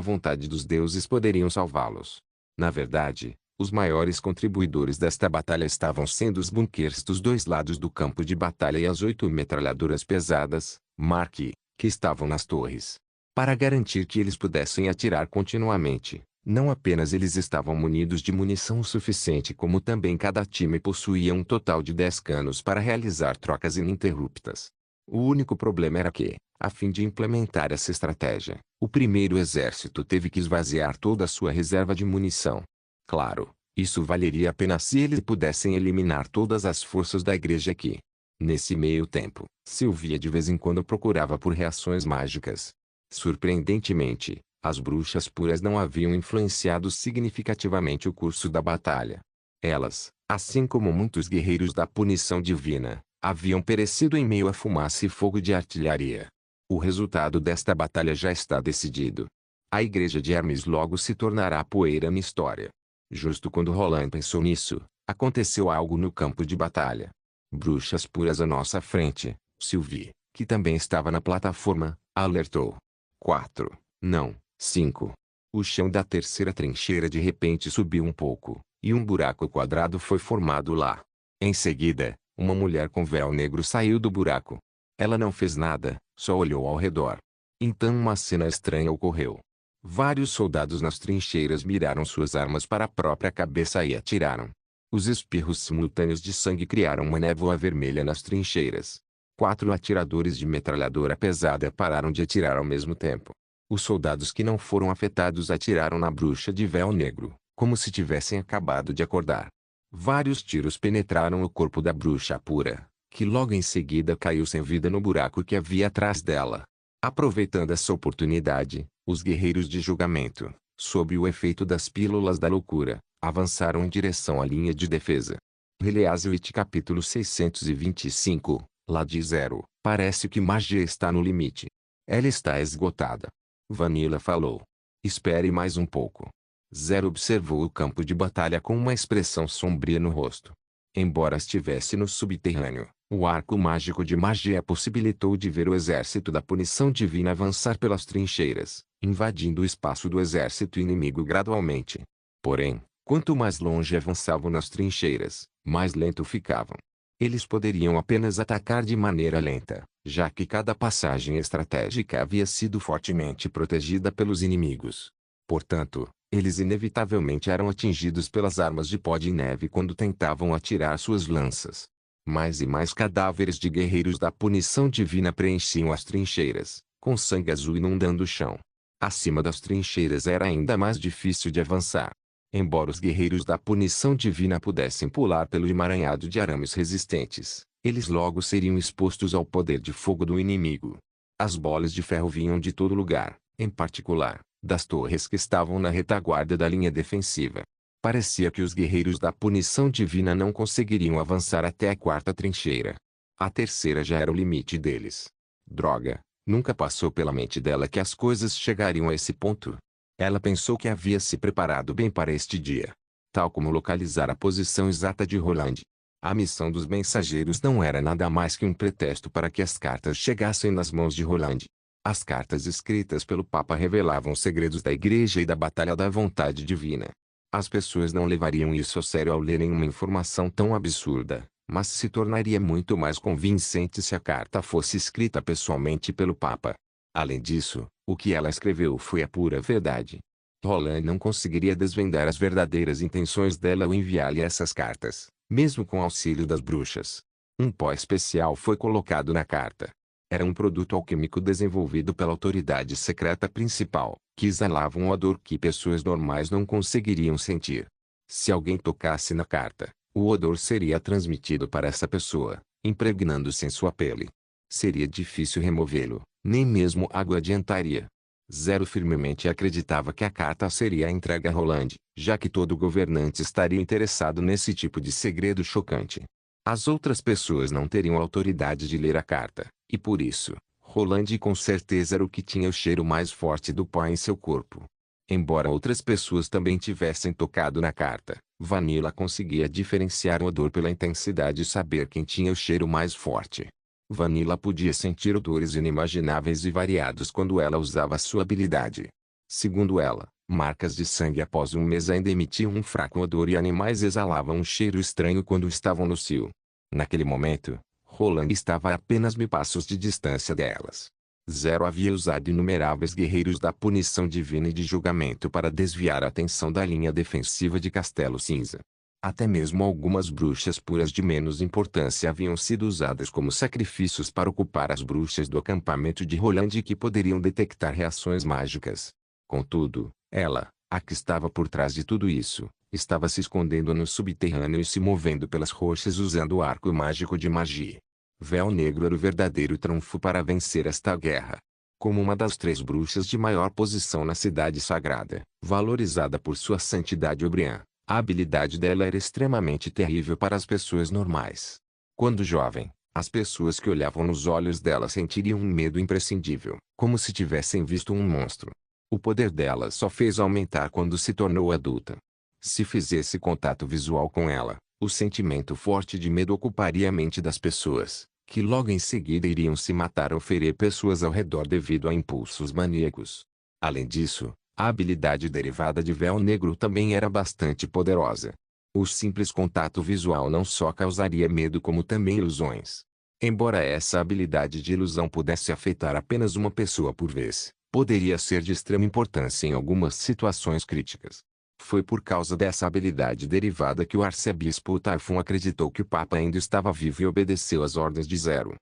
vontade dos deuses poderiam salvá-los. Na verdade, os maiores contribuidores desta batalha estavam sendo os bunkers dos 2 lados do campo de batalha e as 8 metralhadoras pesadas, Mark I, que estavam nas torres. Para garantir que eles pudessem atirar continuamente, não apenas eles estavam munidos de munição o suficiente como também cada time possuía um total de 10 canos para realizar trocas ininterruptas. O único problema era que, a fim de implementar essa estratégia, o primeiro exército teve que esvaziar toda a sua reserva de munição. Claro, isso valeria a pena se eles pudessem eliminar todas as forças da igreja aqui. Nesse meio tempo, Sylvia de vez em quando procurava por reações mágicas. Surpreendentemente, as bruxas puras não haviam influenciado significativamente o curso da batalha. Elas, assim como muitos guerreiros da punição divina, haviam perecido em meio a fumaça e fogo de artilharia. O resultado desta batalha já está decidido. A igreja de Hermes logo se tornará poeira na história. Justo quando Roland pensou nisso, aconteceu algo no campo de batalha. Bruxas puras à nossa frente, Sylvie, que também estava na plataforma, alertou. 4, não, 5. O chão da terceira trincheira de repente subiu um pouco, e um buraco quadrado foi formado lá. Em seguida, uma mulher com véu negro saiu do buraco. Ela não fez nada, só olhou ao redor. Então uma cena estranha ocorreu. Vários soldados nas trincheiras miraram suas armas para a própria cabeça e atiraram. Os espirros simultâneos de sangue criaram uma névoa vermelha nas trincheiras. 4 atiradores de metralhadora pesada pararam de atirar ao mesmo tempo. Os soldados que não foram afetados atiraram na bruxa de véu negro, como se tivessem acabado de acordar. Vários tiros penetraram o corpo da bruxa pura, que logo em seguida caiu sem vida no buraco que havia atrás dela. Aproveitando essa oportunidade, os guerreiros de julgamento, sob o efeito das pílulas da loucura, avançaram em direção à linha de defesa. Heleazwit capítulo 625, lá de Zero, parece que magia está no limite. Ela está esgotada. Vanilla falou. Espere mais um pouco. Zero observou o campo de batalha com uma expressão sombria no rosto. Embora estivesse no subterrâneo, o arco mágico de magia possibilitou de ver o exército da punição divina avançar pelas trincheiras, invadindo o espaço do exército inimigo gradualmente. Porém, quanto mais longe avançavam nas trincheiras, mais lento ficavam. Eles poderiam apenas atacar de maneira lenta, já que cada passagem estratégica havia sido fortemente protegida pelos inimigos. Portanto, eles inevitavelmente eram atingidos pelas armas de pó de neve quando tentavam atirar suas lanças. Mais e mais cadáveres de guerreiros da punição divina preenchiam as trincheiras, com sangue azul inundando o chão. Acima das trincheiras era ainda mais difícil de avançar. Embora os guerreiros da punição divina pudessem pular pelo emaranhado de arames resistentes, eles logo seriam expostos ao poder de fogo do inimigo. As bolas de ferro vinham de todo lugar, em particular, das torres que estavam na retaguarda da linha defensiva. Parecia que os guerreiros da punição divina não conseguiriam avançar até a quarta trincheira. A terceira já era o limite deles. Droga, nunca passou pela mente dela que as coisas chegariam a esse ponto. Ela pensou que havia se preparado bem para este dia. Tal como localizar a posição exata de Roland. A missão dos mensageiros não era nada mais que um pretexto para que as cartas chegassem nas mãos de Roland. As cartas escritas pelo Papa revelavam segredos da Igreja e da batalha da vontade divina. As pessoas não levariam isso a sério ao lerem uma informação tão absurda, mas se tornaria muito mais convincente se a carta fosse escrita pessoalmente pelo Papa. Além disso, o que ela escreveu foi a pura verdade. Roland não conseguiria desvendar as verdadeiras intenções dela ao enviar-lhe essas cartas, mesmo com auxílio das bruxas. Um pó especial foi colocado na carta. Era um produto alquímico desenvolvido pela autoridade secreta principal, que exalava um odor que pessoas normais não conseguiriam sentir. Se alguém tocasse na carta, o odor seria transmitido para essa pessoa, impregnando-se em sua pele. Seria difícil removê-lo, nem mesmo água adiantaria. Zero firmemente acreditava que a carta seria entregue a Roland, já que todo governante estaria interessado nesse tipo de segredo chocante. As outras pessoas não teriam autoridade de ler a carta, e por isso, Roland com certeza era o que tinha o cheiro mais forte do pó em seu corpo. Embora outras pessoas também tivessem tocado na carta, Vanilla conseguia diferenciar o odor pela intensidade e saber quem tinha o cheiro mais forte. Vanilla podia sentir odores inimagináveis e variados quando ela usava sua habilidade. Segundo ela, marcas de sangue após um mês ainda emitiam um fraco odor e animais exalavam um cheiro estranho quando estavam no cio. Naquele momento, Roland estava a apenas 1000 passos de distância delas. Zero havia usado inumeráveis guerreiros da punição divina e de julgamento para desviar a atenção da linha defensiva de Castelo Cinza. Até mesmo algumas bruxas puras de menos importância haviam sido usadas como sacrifícios para ocupar as bruxas do acampamento de Roland que poderiam detectar reações mágicas. Contudo, ela, a que estava por trás de tudo isso, estava se escondendo no subterrâneo e se movendo pelas rochas usando o arco mágico de magia. Véu Negro era o verdadeiro trunfo para vencer esta guerra. Como uma das 3 bruxas de maior posição na cidade sagrada, valorizada por sua santidade Obrian, a habilidade dela era extremamente terrível para as pessoas normais. Quando jovem, as pessoas que olhavam nos olhos dela sentiriam um medo imprescindível, como se tivessem visto um monstro. O poder dela só fez aumentar quando se tornou adulta. Se fizesse contato visual com ela, o sentimento forte de medo ocuparia a mente das pessoas, que logo em seguida iriam se matar ou ferir pessoas ao redor devido a impulsos maníacos. Além disso, a habilidade derivada de Véu Negro também era bastante poderosa. O simples contato visual não só causaria medo como também ilusões. Embora essa habilidade de ilusão pudesse afetar apenas uma pessoa por vez, poderia ser de extrema importância em algumas situações críticas. Foi por causa dessa habilidade derivada que o arcebispo Typhon acreditou que o Papa ainda estava vivo e obedeceu às ordens de Zero.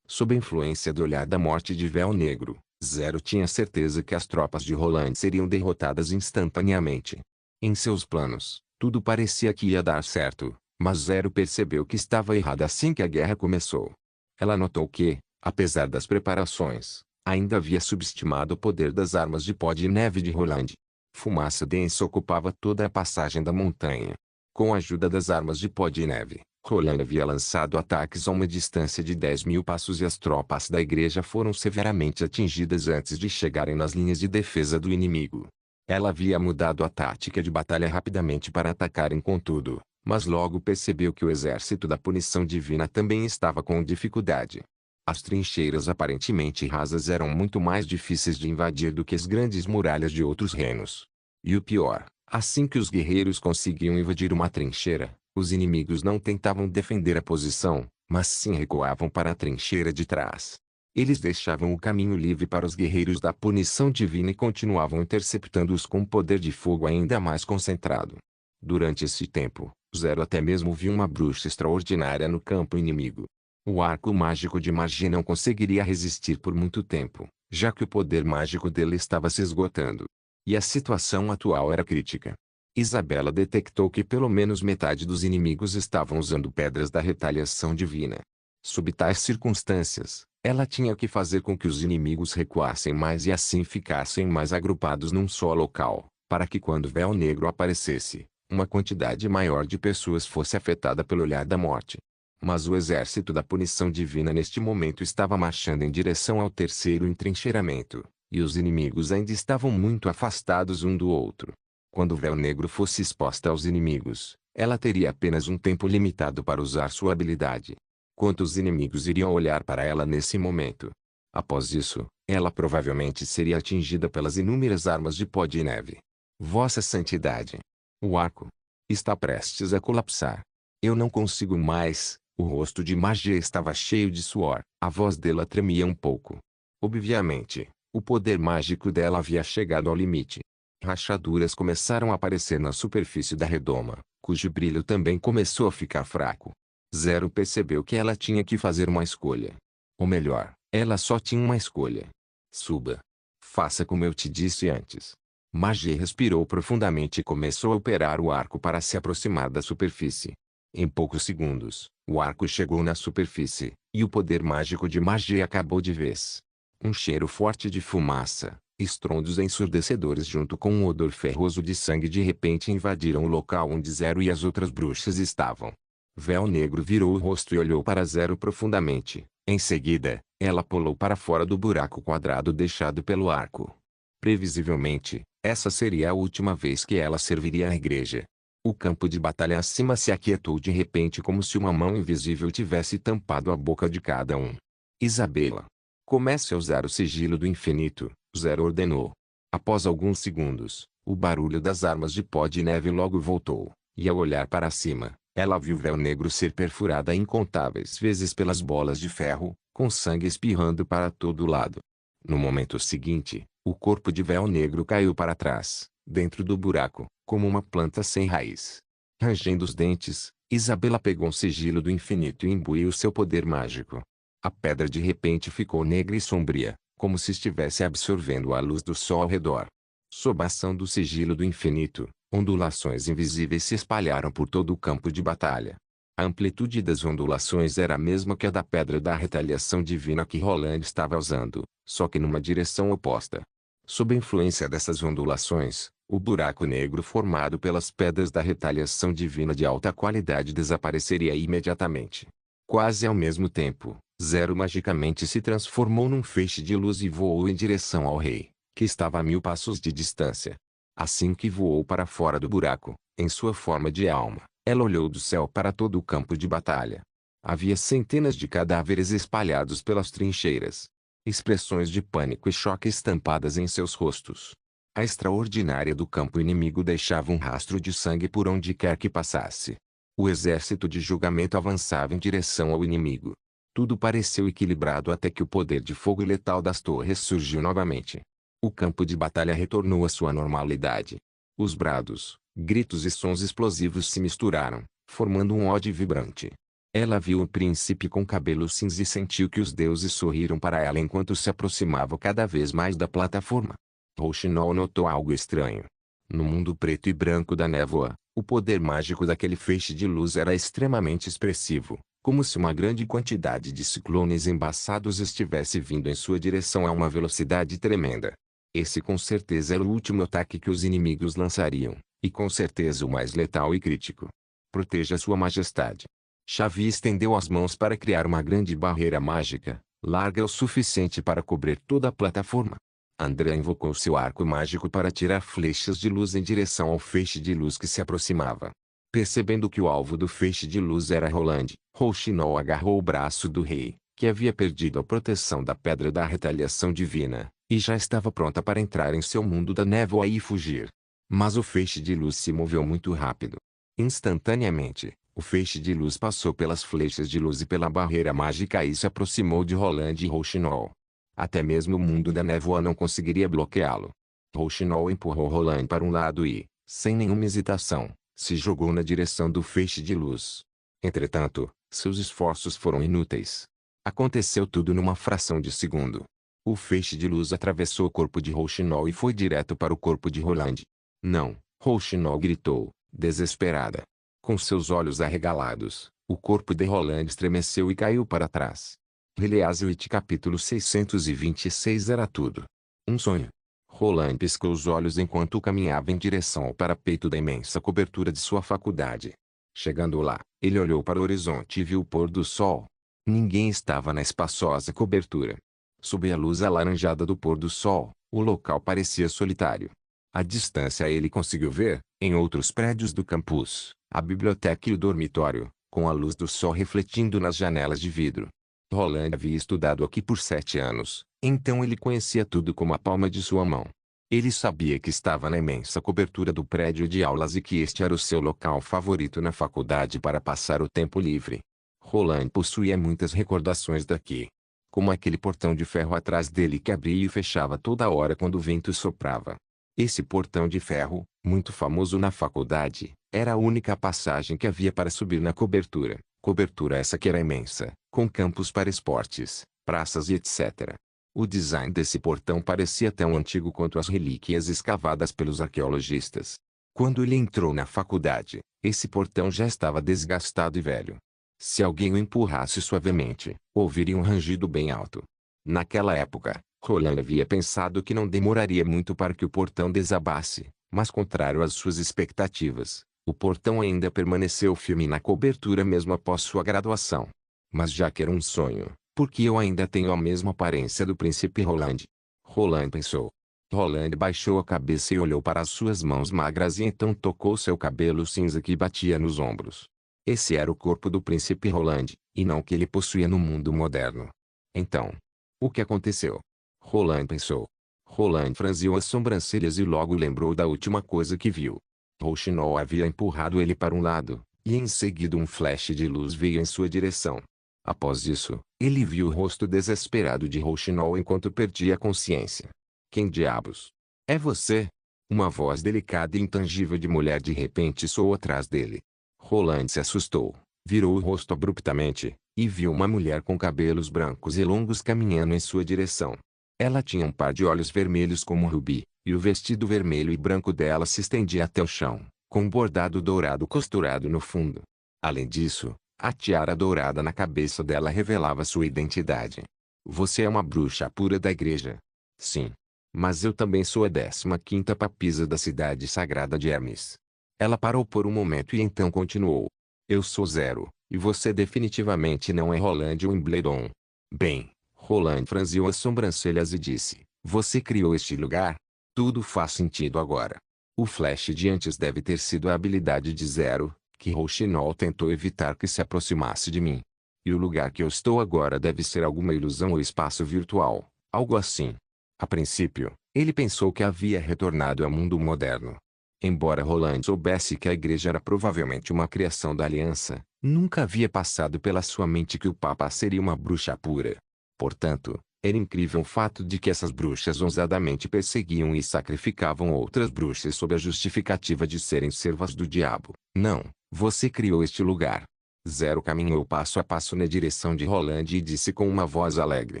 Sob a influência do olhar da morte de Véu Negro, Zero tinha certeza que as tropas de Roland seriam derrotadas instantaneamente. Em seus planos, tudo parecia que ia dar certo, mas Zero percebeu que estava errado assim que a guerra começou. Ela notou que, apesar das preparações, ainda havia subestimado o poder das armas de pó de neve de Roland. Fumaça densa ocupava toda a passagem da montanha. Com a ajuda das armas de pó de neve, Roland havia lançado ataques a uma distância de 10.000 passos e as tropas da igreja foram severamente atingidas antes de chegarem nas linhas de defesa do inimigo. Ela havia mudado a tática de batalha rapidamente para atacarem com tudo, mas logo percebeu que o exército da punição divina também estava com dificuldade. As trincheiras aparentemente rasas eram muito mais difíceis de invadir do que as grandes muralhas de outros reinos. E o pior, assim que os guerreiros conseguiam invadir uma trincheira, os inimigos não tentavam defender a posição, mas sim recuavam para a trincheira de trás. Eles deixavam o caminho livre para os guerreiros da punição divina e continuavam interceptando-os com um poder de fogo ainda mais concentrado. Durante esse tempo, Zero até mesmo viu uma bruxa extraordinária no campo inimigo. O arco mágico de Margie não conseguiria resistir por muito tempo, já que o poder mágico dele estava se esgotando. E a situação atual era crítica. Isabela detectou que pelo menos metade dos inimigos estavam usando pedras da retaliação divina. Sob tais circunstâncias, ela tinha que fazer com que os inimigos recuassem mais e assim ficassem mais agrupados num só local, para que quando o Véu Negro aparecesse, uma quantidade maior de pessoas fosse afetada pelo olhar da morte. Mas o exército da punição divina neste momento estava marchando em direção ao terceiro entrincheiramento, e os inimigos ainda estavam muito afastados um do outro. Quando o Véu Negro fosse exposta aos inimigos, ela teria apenas um tempo limitado para usar sua habilidade. Quantos inimigos iriam olhar para ela nesse momento? Após isso, ela provavelmente seria atingida pelas inúmeras armas de pó de neve. Vossa Santidade! O arco está prestes a colapsar. Eu não consigo mais. O rosto de Margie estava cheio de suor, a voz dela tremia um pouco. Obviamente, o poder mágico dela havia chegado ao limite. Rachaduras começaram a aparecer na superfície da redoma, cujo brilho também começou a ficar fraco. Zero percebeu que ela tinha que fazer uma escolha. Ou melhor, ela só tinha uma escolha. Suba. Faça como eu te disse antes. Margie respirou profundamente e começou a operar o arco para se aproximar da superfície. Em poucos segundos, o arco chegou na superfície, e o poder mágico de Margie acabou de vez. Um cheiro forte de fumaça, estrondos ensurdecedores junto com um odor ferroso de sangue de repente invadiram o local onde Zero e as outras bruxas estavam. Véu Negro virou o rosto e olhou para Zero profundamente. Em seguida, ela pulou para fora do buraco quadrado deixado pelo arco. Previsivelmente, essa seria a última vez que ela serviria à igreja. O campo de batalha acima se aquietou de repente como se uma mão invisível tivesse tampado a boca de cada um. Isabela. Comece a usar o sigilo do infinito, Zero ordenou. Após alguns segundos, o barulho das armas de pó de neve logo voltou, e ao olhar para cima, ela viu o Véu Negro ser perfurada incontáveis vezes pelas bolas de ferro, com sangue espirrando para todo lado. No momento seguinte, o corpo de Véu Negro caiu para trás, dentro do buraco, como uma planta sem raiz. Rangendo os dentes, Isabela pegou um sigilo do infinito e imbuiu seu poder mágico. A pedra de repente ficou negra e sombria, como se estivesse absorvendo a luz do sol ao redor. Sob a ação do sigilo do infinito, ondulações invisíveis se espalharam por todo o campo de batalha. A amplitude das ondulações era a mesma que a da pedra da retaliação divina que Roland estava usando, só que numa direção oposta. Sob a influência dessas ondulações, o buraco negro formado pelas pedras da retaliação divina de alta qualidade desapareceria imediatamente. Quase ao mesmo tempo, Zero magicamente se transformou num feixe de luz e voou em direção ao rei, que estava a 1000 passos de distância. Assim que voou para fora do buraco, em sua forma de alma, ela olhou do céu para todo o campo de batalha. Havia centenas de cadáveres espalhados pelas trincheiras. Expressões de pânico e choque estampadas em seus rostos. A extraordinária do campo inimigo deixava um rastro de sangue por onde quer que passasse. O exército de julgamento avançava em direção ao inimigo. Tudo pareceu equilibrado até que o poder de fogo letal das torres surgiu novamente. O campo de batalha retornou à sua normalidade. Os brados, gritos e sons explosivos se misturaram, formando um ódio vibrante. Ela viu o príncipe com cabelo cinza e sentiu que os deuses sorriram para ela enquanto se aproximava cada vez mais da plataforma. Rouxinol notou algo estranho. No mundo preto e branco da névoa, o poder mágico daquele feixe de luz era extremamente expressivo, como se uma grande quantidade de ciclones embaçados estivesse vindo em sua direção a uma velocidade tremenda. Esse com certeza era o último ataque que os inimigos lançariam, e com certeza o mais letal e crítico. Proteja Sua Majestade. Xavi estendeu as mãos para criar uma grande barreira mágica, larga o suficiente para cobrir toda a plataforma. André invocou seu arco mágico para tirar flechas de luz em direção ao feixe de luz que se aproximava. Percebendo que o alvo do feixe de luz era Roland, Rouxinol agarrou o braço do rei, que havia perdido a proteção da Pedra da Retaliação Divina, e já estava pronta para entrar em seu mundo da névoa e fugir. Mas o feixe de luz se moveu muito rápido. Instantaneamente, o feixe de luz passou pelas flechas de luz e pela barreira mágica e se aproximou de Roland e Rouxinol. Até mesmo o mundo da névoa não conseguiria bloqueá-lo. Rouxinol empurrou Roland para um lado e, sem nenhuma hesitação, se jogou na direção do feixe de luz. Entretanto, seus esforços foram inúteis. Aconteceu tudo numa fração de segundo. O feixe de luz atravessou o corpo de Rouxinol e foi direto para o corpo de Roland. Não, Rouxinol gritou, desesperada. Com seus olhos arregalados, o corpo de Roland estremeceu e caiu para trás. Heliaswit capítulo 626 Era tudo um sonho. Roland piscou os olhos enquanto caminhava em direção ao parapeito da imensa cobertura de sua faculdade. Chegando lá, ele olhou para o horizonte e viu o pôr do sol. Ninguém estava na espaçosa cobertura. Sob a luz alaranjada do pôr do sol, o local parecia solitário. À distância ele conseguiu ver, em outros prédios do campus, a biblioteca e o dormitório, com a luz do sol refletindo nas janelas de vidro. Roland havia estudado aqui por 7 anos, então ele conhecia tudo como a palma de sua mão. Ele sabia que estava na imensa cobertura do prédio de aulas e que este era o seu local favorito na faculdade para passar o tempo livre. Roland possuía muitas recordações daqui. Como aquele portão de ferro atrás dele que abria e fechava toda hora quando o vento soprava. Esse portão de ferro, muito famoso na faculdade, era a única passagem que havia para subir na cobertura. Cobertura essa que era imensa, com campos para esportes, praças e etc. O design desse portão parecia tão antigo quanto as relíquias escavadas pelos arqueologistas. Quando ele entrou na faculdade, esse portão já estava desgastado e velho. Se alguém o empurrasse suavemente, ouviria um rangido bem alto. Naquela época, Roland havia pensado que não demoraria muito para que o portão desabasse, mas contrário às suas expectativas, o portão ainda permaneceu firme na cobertura mesmo após sua graduação. Mas já que era um sonho, por que eu ainda tenho a mesma aparência do príncipe Roland? Roland pensou. Roland baixou a cabeça e olhou para as suas mãos magras e então tocou seu cabelo cinza que batia nos ombros. Esse era o corpo do príncipe Roland, e não o que ele possuía no mundo moderno. Então, o que aconteceu? Roland pensou. Roland franziu as sobrancelhas e logo lembrou da última coisa que viu. Rouxinol havia empurrado ele para um lado, e em seguida um flash de luz veio em sua direção. Após isso, ele viu o rosto desesperado de Rouxinol enquanto perdia a consciência. Quem diabos? É você? Uma voz delicada e intangível de mulher de repente soou atrás dele. Roland se assustou, virou o rosto abruptamente, e viu uma mulher com cabelos brancos e longos caminhando em sua direção. Ela tinha um par de olhos vermelhos como um rubi, e o vestido vermelho e branco dela se estendia até o chão, com um bordado dourado costurado no fundo. Além disso, a tiara dourada na cabeça dela revelava sua identidade. Você é uma bruxa pura da igreja. Sim. Mas eu também sou a 15ª papisa da cidade sagrada de Hermes. Ela parou por um momento e então continuou. Eu sou Zero, e você definitivamente não é Roland Wimbledon. Bem, Roland franziu as sobrancelhas e disse, você criou este lugar? Tudo faz sentido agora. O flash de antes deve ter sido a habilidade de Zero, que Rouxinol tentou evitar que se aproximasse de mim. E o lugar que eu estou agora deve ser alguma ilusão ou espaço virtual, algo assim. A princípio, ele pensou que havia retornado ao mundo moderno. Embora Roland soubesse que a igreja era provavelmente uma criação da aliança, nunca havia passado pela sua mente que o Papa seria uma bruxa pura. Portanto, era incrível o fato de que essas bruxas ousadamente perseguiam e sacrificavam outras bruxas sob a justificativa de serem servas do diabo. Não, você criou este lugar. Zero caminhou passo a passo na direção de Roland e disse com uma voz alegre: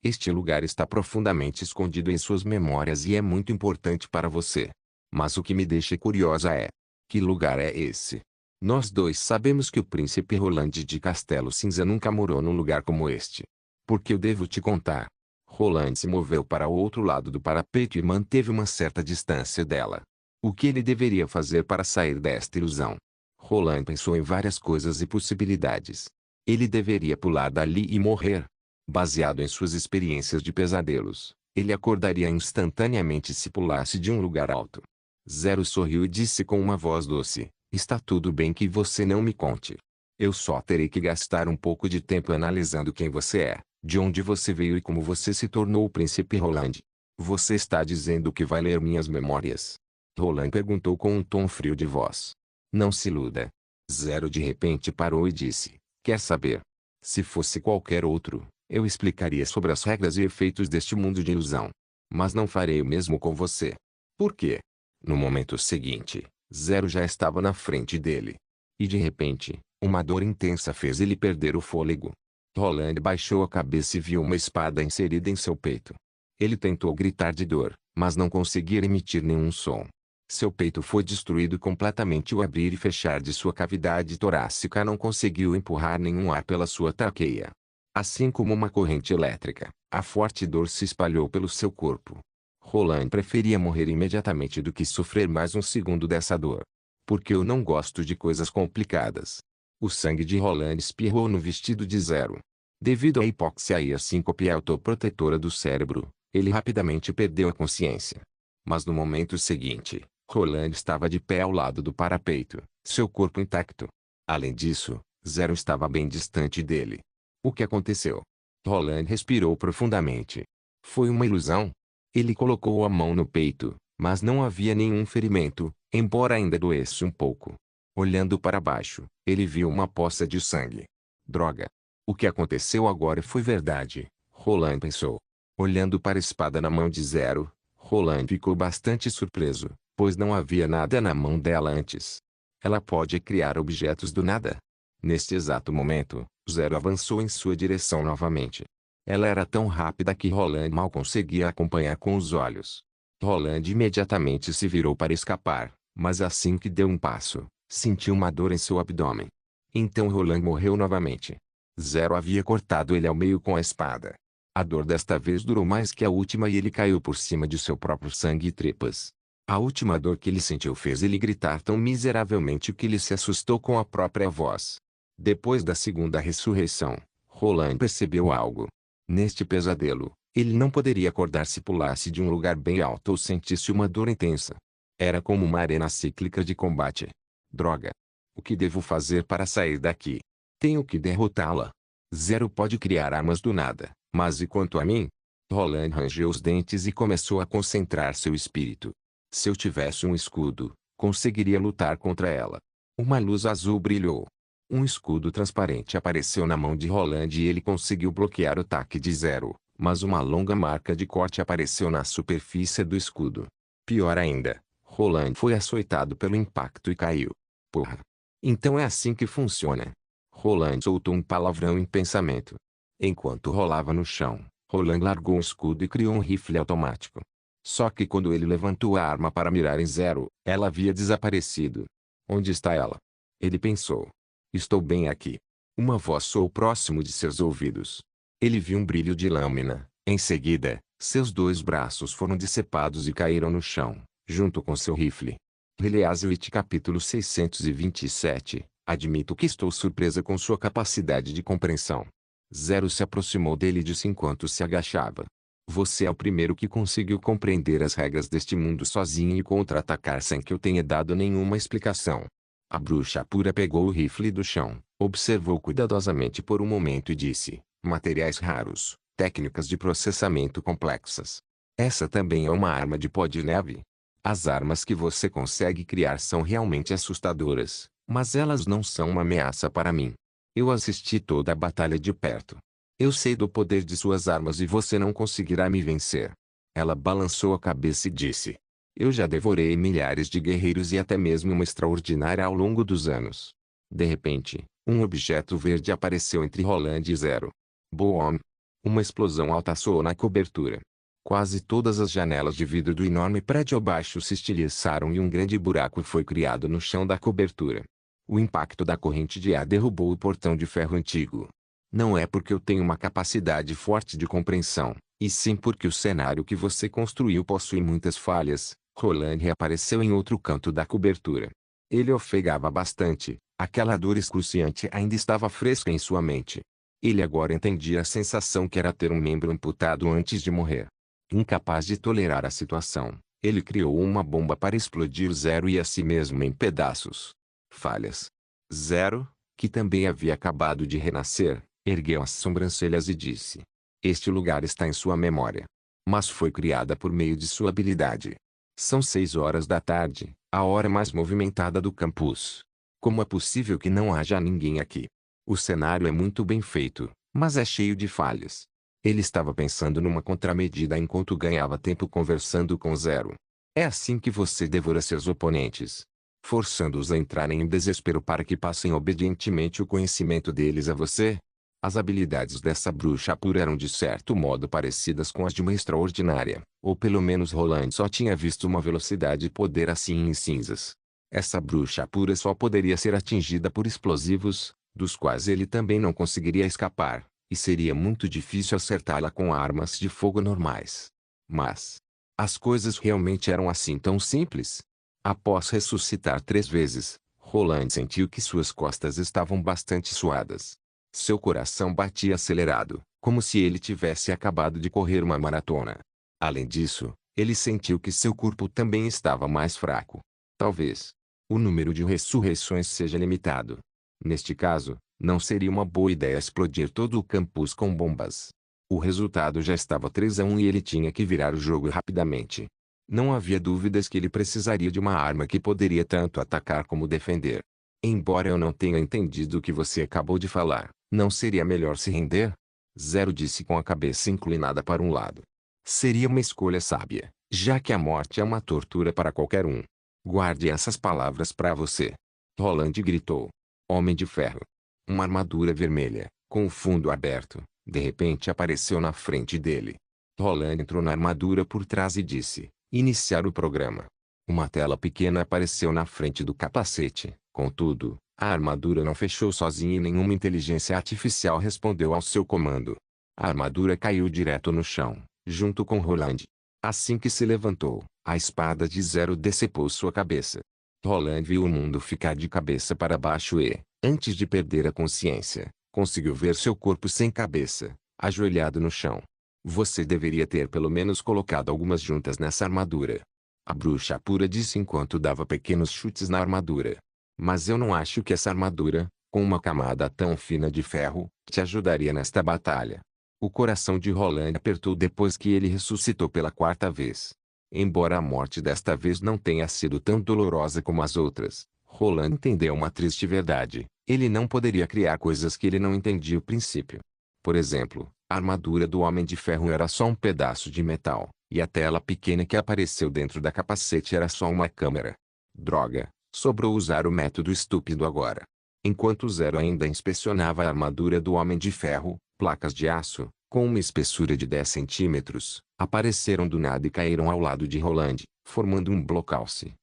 este lugar está profundamente escondido em suas memórias e é muito importante para você. Mas o que me deixa curiosa é: que lugar é esse? Nós dois sabemos que o príncipe Roland de Castelo Cinza nunca morou num lugar como este. Por que eu devo te contar? Roland se moveu para o outro lado do parapeito e manteve uma certa distância dela. O que ele deveria fazer para sair desta ilusão? Roland pensou em várias coisas e possibilidades. Ele deveria pular dali e morrer. Baseado em suas experiências de pesadelos, ele acordaria instantaneamente se pulasse de um lugar alto. Zero sorriu e disse com uma voz doce: está tudo bem que você não me conte. Eu só terei que gastar um pouco de tempo analisando quem você é, de onde você veio e como você se tornou o príncipe Roland. Você está dizendo que vai ler minhas memórias? Roland perguntou com um tom frio de voz. Não se iluda. Zero de repente parou e disse: quer saber? Se fosse qualquer outro, eu explicaria sobre as regras e efeitos deste mundo de ilusão. Mas não farei o mesmo com você. Por quê? No momento seguinte, Zero já estava na frente dele. E de repente, uma dor intensa fez ele perder o fôlego. Roland baixou a cabeça e viu uma espada inserida em seu peito. Ele tentou gritar de dor, mas não conseguia emitir nenhum som. Seu peito foi destruído completamente e o abrir e fechar de sua cavidade torácica não conseguiu empurrar nenhum ar pela sua traqueia. Assim como uma corrente elétrica, a forte dor se espalhou pelo seu corpo. Roland preferia morrer imediatamente do que sofrer mais um segundo dessa dor. Porque eu não gosto de coisas complicadas. O sangue de Roland espirrou no vestido de Zero. Devido à hipóxia e à síncope autoprotetora do cérebro, ele rapidamente perdeu a consciência. Mas no momento seguinte, Roland estava de pé ao lado do parapeito, seu corpo intacto. Além disso, Zero estava bem distante dele. O que aconteceu? Roland respirou profundamente. Foi uma ilusão? Ele colocou a mão no peito, mas não havia nenhum ferimento, embora ainda doesse um pouco. Olhando para baixo, ele viu uma poça de sangue. Droga! O que aconteceu agora foi verdade, Roland pensou. Olhando para a espada na mão de Zero, Roland ficou bastante surpreso, pois não havia nada na mão dela antes. Ela pode criar objetos do nada? Neste exato momento, Zero avançou em sua direção novamente. Ela era tão rápida que Roland mal conseguia acompanhar com os olhos. Roland imediatamente se virou para escapar, mas assim que deu um passo, sentiu uma dor em seu abdômen. Então Roland morreu novamente. Zero havia cortado ele ao meio com a espada. A dor desta vez durou mais que a última e ele caiu por cima de seu próprio sangue e tripas. A última dor que ele sentiu fez ele gritar tão miseravelmente que ele se assustou com a própria voz. Depois da segunda ressurreição, Roland percebeu algo. Neste pesadelo, ele não poderia acordar se pulasse de um lugar bem alto ou sentisse uma dor intensa. Era como uma arena cíclica de combate. Droga! O que devo fazer para sair daqui? Tenho que derrotá-la. Zero pode criar armas do nada, mas e quanto a mim? Roland rangeu os dentes e começou a concentrar seu espírito. Se eu tivesse um escudo, conseguiria lutar contra ela. Uma luz azul brilhou. Um escudo transparente apareceu na mão de Roland e ele conseguiu bloquear o ataque de Zero, mas uma longa marca de corte apareceu na superfície do escudo. Pior ainda, Roland foi açoitado pelo impacto e caiu. Porra! Então é assim que funciona. Roland soltou um palavrão em pensamento. Enquanto rolava no chão, Roland largou o escudo e criou um rifle automático. Só que quando ele levantou a arma para mirar em Zero, ela havia desaparecido. Onde está ela? Ele pensou. Estou bem aqui. Uma voz soou próximo de seus ouvidos. Ele viu um brilho de lâmina. Em seguida, seus dois braços foram decepados e caíram no chão, junto com seu rifle. Release capítulo 627. Admito que estou surpresa com sua capacidade de compreensão. Zero se aproximou dele e disse enquanto se agachava. Você é o primeiro que conseguiu compreender as regras deste mundo sozinho e contra-atacar sem que eu tenha dado nenhuma explicação. A bruxa pura pegou o rifle do chão, observou cuidadosamente por um momento e disse: materiais raros, técnicas de processamento complexas. Essa também é uma arma de pó de neve? As armas que você consegue criar são realmente assustadoras, mas elas não são uma ameaça para mim. Eu assisti toda a batalha de perto. Eu sei do poder de suas armas e você não conseguirá me vencer. Ela balançou a cabeça e disse: eu já devorei milhares de guerreiros e até mesmo uma extraordinária ao longo dos anos. De repente, Um objeto verde apareceu entre Roland e Zero. Boom! Uma explosão alta soou na cobertura. Quase todas as janelas de vidro do enorme prédio abaixo se estilhaçaram e um grande buraco foi criado no chão da cobertura. O impacto da corrente de ar derrubou o portão de ferro antigo. Não é porque eu tenho uma capacidade forte de compreensão, e sim porque o cenário que você construiu possui muitas falhas. Roland reapareceu em outro canto da cobertura. Ele ofegava bastante, aquela dor excruciante ainda estava fresca em sua mente. Ele agora entendia a sensação que era ter um membro amputado antes de morrer. Incapaz de tolerar a situação, ele criou uma bomba para explodir Zero e a si mesmo em pedaços. Falhas. Zero, que também havia acabado de renascer, ergueu as sobrancelhas e disse: Este lugar está em sua memória. Mas foi criada por meio de sua habilidade. São 6 horas da tarde, a hora mais movimentada do campus. Como é possível que não haja ninguém aqui? O cenário é muito bem feito, mas é cheio de falhas. Ele estava pensando numa contramedida enquanto ganhava tempo conversando com Zero. É assim que você devora seus oponentes, forçando-os a entrarem em desespero para que passem obedientemente o conhecimento deles a você. As habilidades dessa bruxa pura eram de certo modo parecidas com as de uma extraordinária, ou pelo menos Roland só tinha visto uma velocidade e poder assim em cinzas. Essa bruxa pura só poderia ser atingida por explosivos, dos quais ele também não conseguiria escapar, e seria muito difícil acertá-la com armas de fogo normais. Mas as coisas realmente eram assim tão simples? Após ressuscitar 3 vezes, Roland sentiu que suas costas estavam bastante suadas. Seu coração batia acelerado, como se ele tivesse acabado de correr uma maratona. Além disso, ele sentiu que seu corpo também estava mais fraco. Talvez o número de ressurreições seja limitado. Neste caso, não seria uma boa ideia explodir todo o campus com bombas. O resultado já estava 3-1 e ele tinha que virar o jogo rapidamente. Não havia dúvidas que ele precisaria de uma arma que poderia tanto atacar como defender. Embora eu não tenha entendido o que você acabou de falar, não seria melhor se render? Zero disse com a cabeça inclinada para um lado. Seria uma escolha sábia, já que a morte é uma tortura para qualquer um. Guarde essas palavras para você. Roland gritou. Homem de Ferro. Uma armadura vermelha, com o fundo aberto, de repente apareceu na frente dele. Roland entrou na armadura por trás e disse: Iniciar o programa. Uma tela pequena apareceu na frente do capacete. Contudo, a armadura não fechou sozinha e nenhuma inteligência artificial respondeu ao seu comando. A armadura caiu direto no chão, junto com Roland. Assim que se levantou, a espada de Zero decepou sua cabeça. Roland viu o mundo ficar de cabeça para baixo e, antes de perder a consciência, conseguiu ver seu corpo sem cabeça, ajoelhado no chão. Você deveria ter pelo menos colocado algumas juntas nessa armadura. A bruxa pura disse enquanto dava pequenos chutes na armadura. Mas eu não acho que essa armadura, com uma camada tão fina de ferro, te ajudaria nesta batalha. O coração de Roland apertou depois que ele ressuscitou pela 4ª vez. Embora a morte desta vez não tenha sido tão dolorosa como as outras, Roland entendeu uma triste verdade: ele não poderia criar coisas que ele não entendia o princípio. Por exemplo, a armadura do Homem de Ferro era só um pedaço de metal, e a tela pequena que apareceu dentro da capacete era só uma câmera. Droga, sobrou usar o método estúpido agora. Enquanto Zero ainda inspecionava a armadura do Homem de Ferro, placas de aço, com uma espessura de 10 centímetros, apareceram do nada e caíram ao lado de Roland, formando um blockhouse,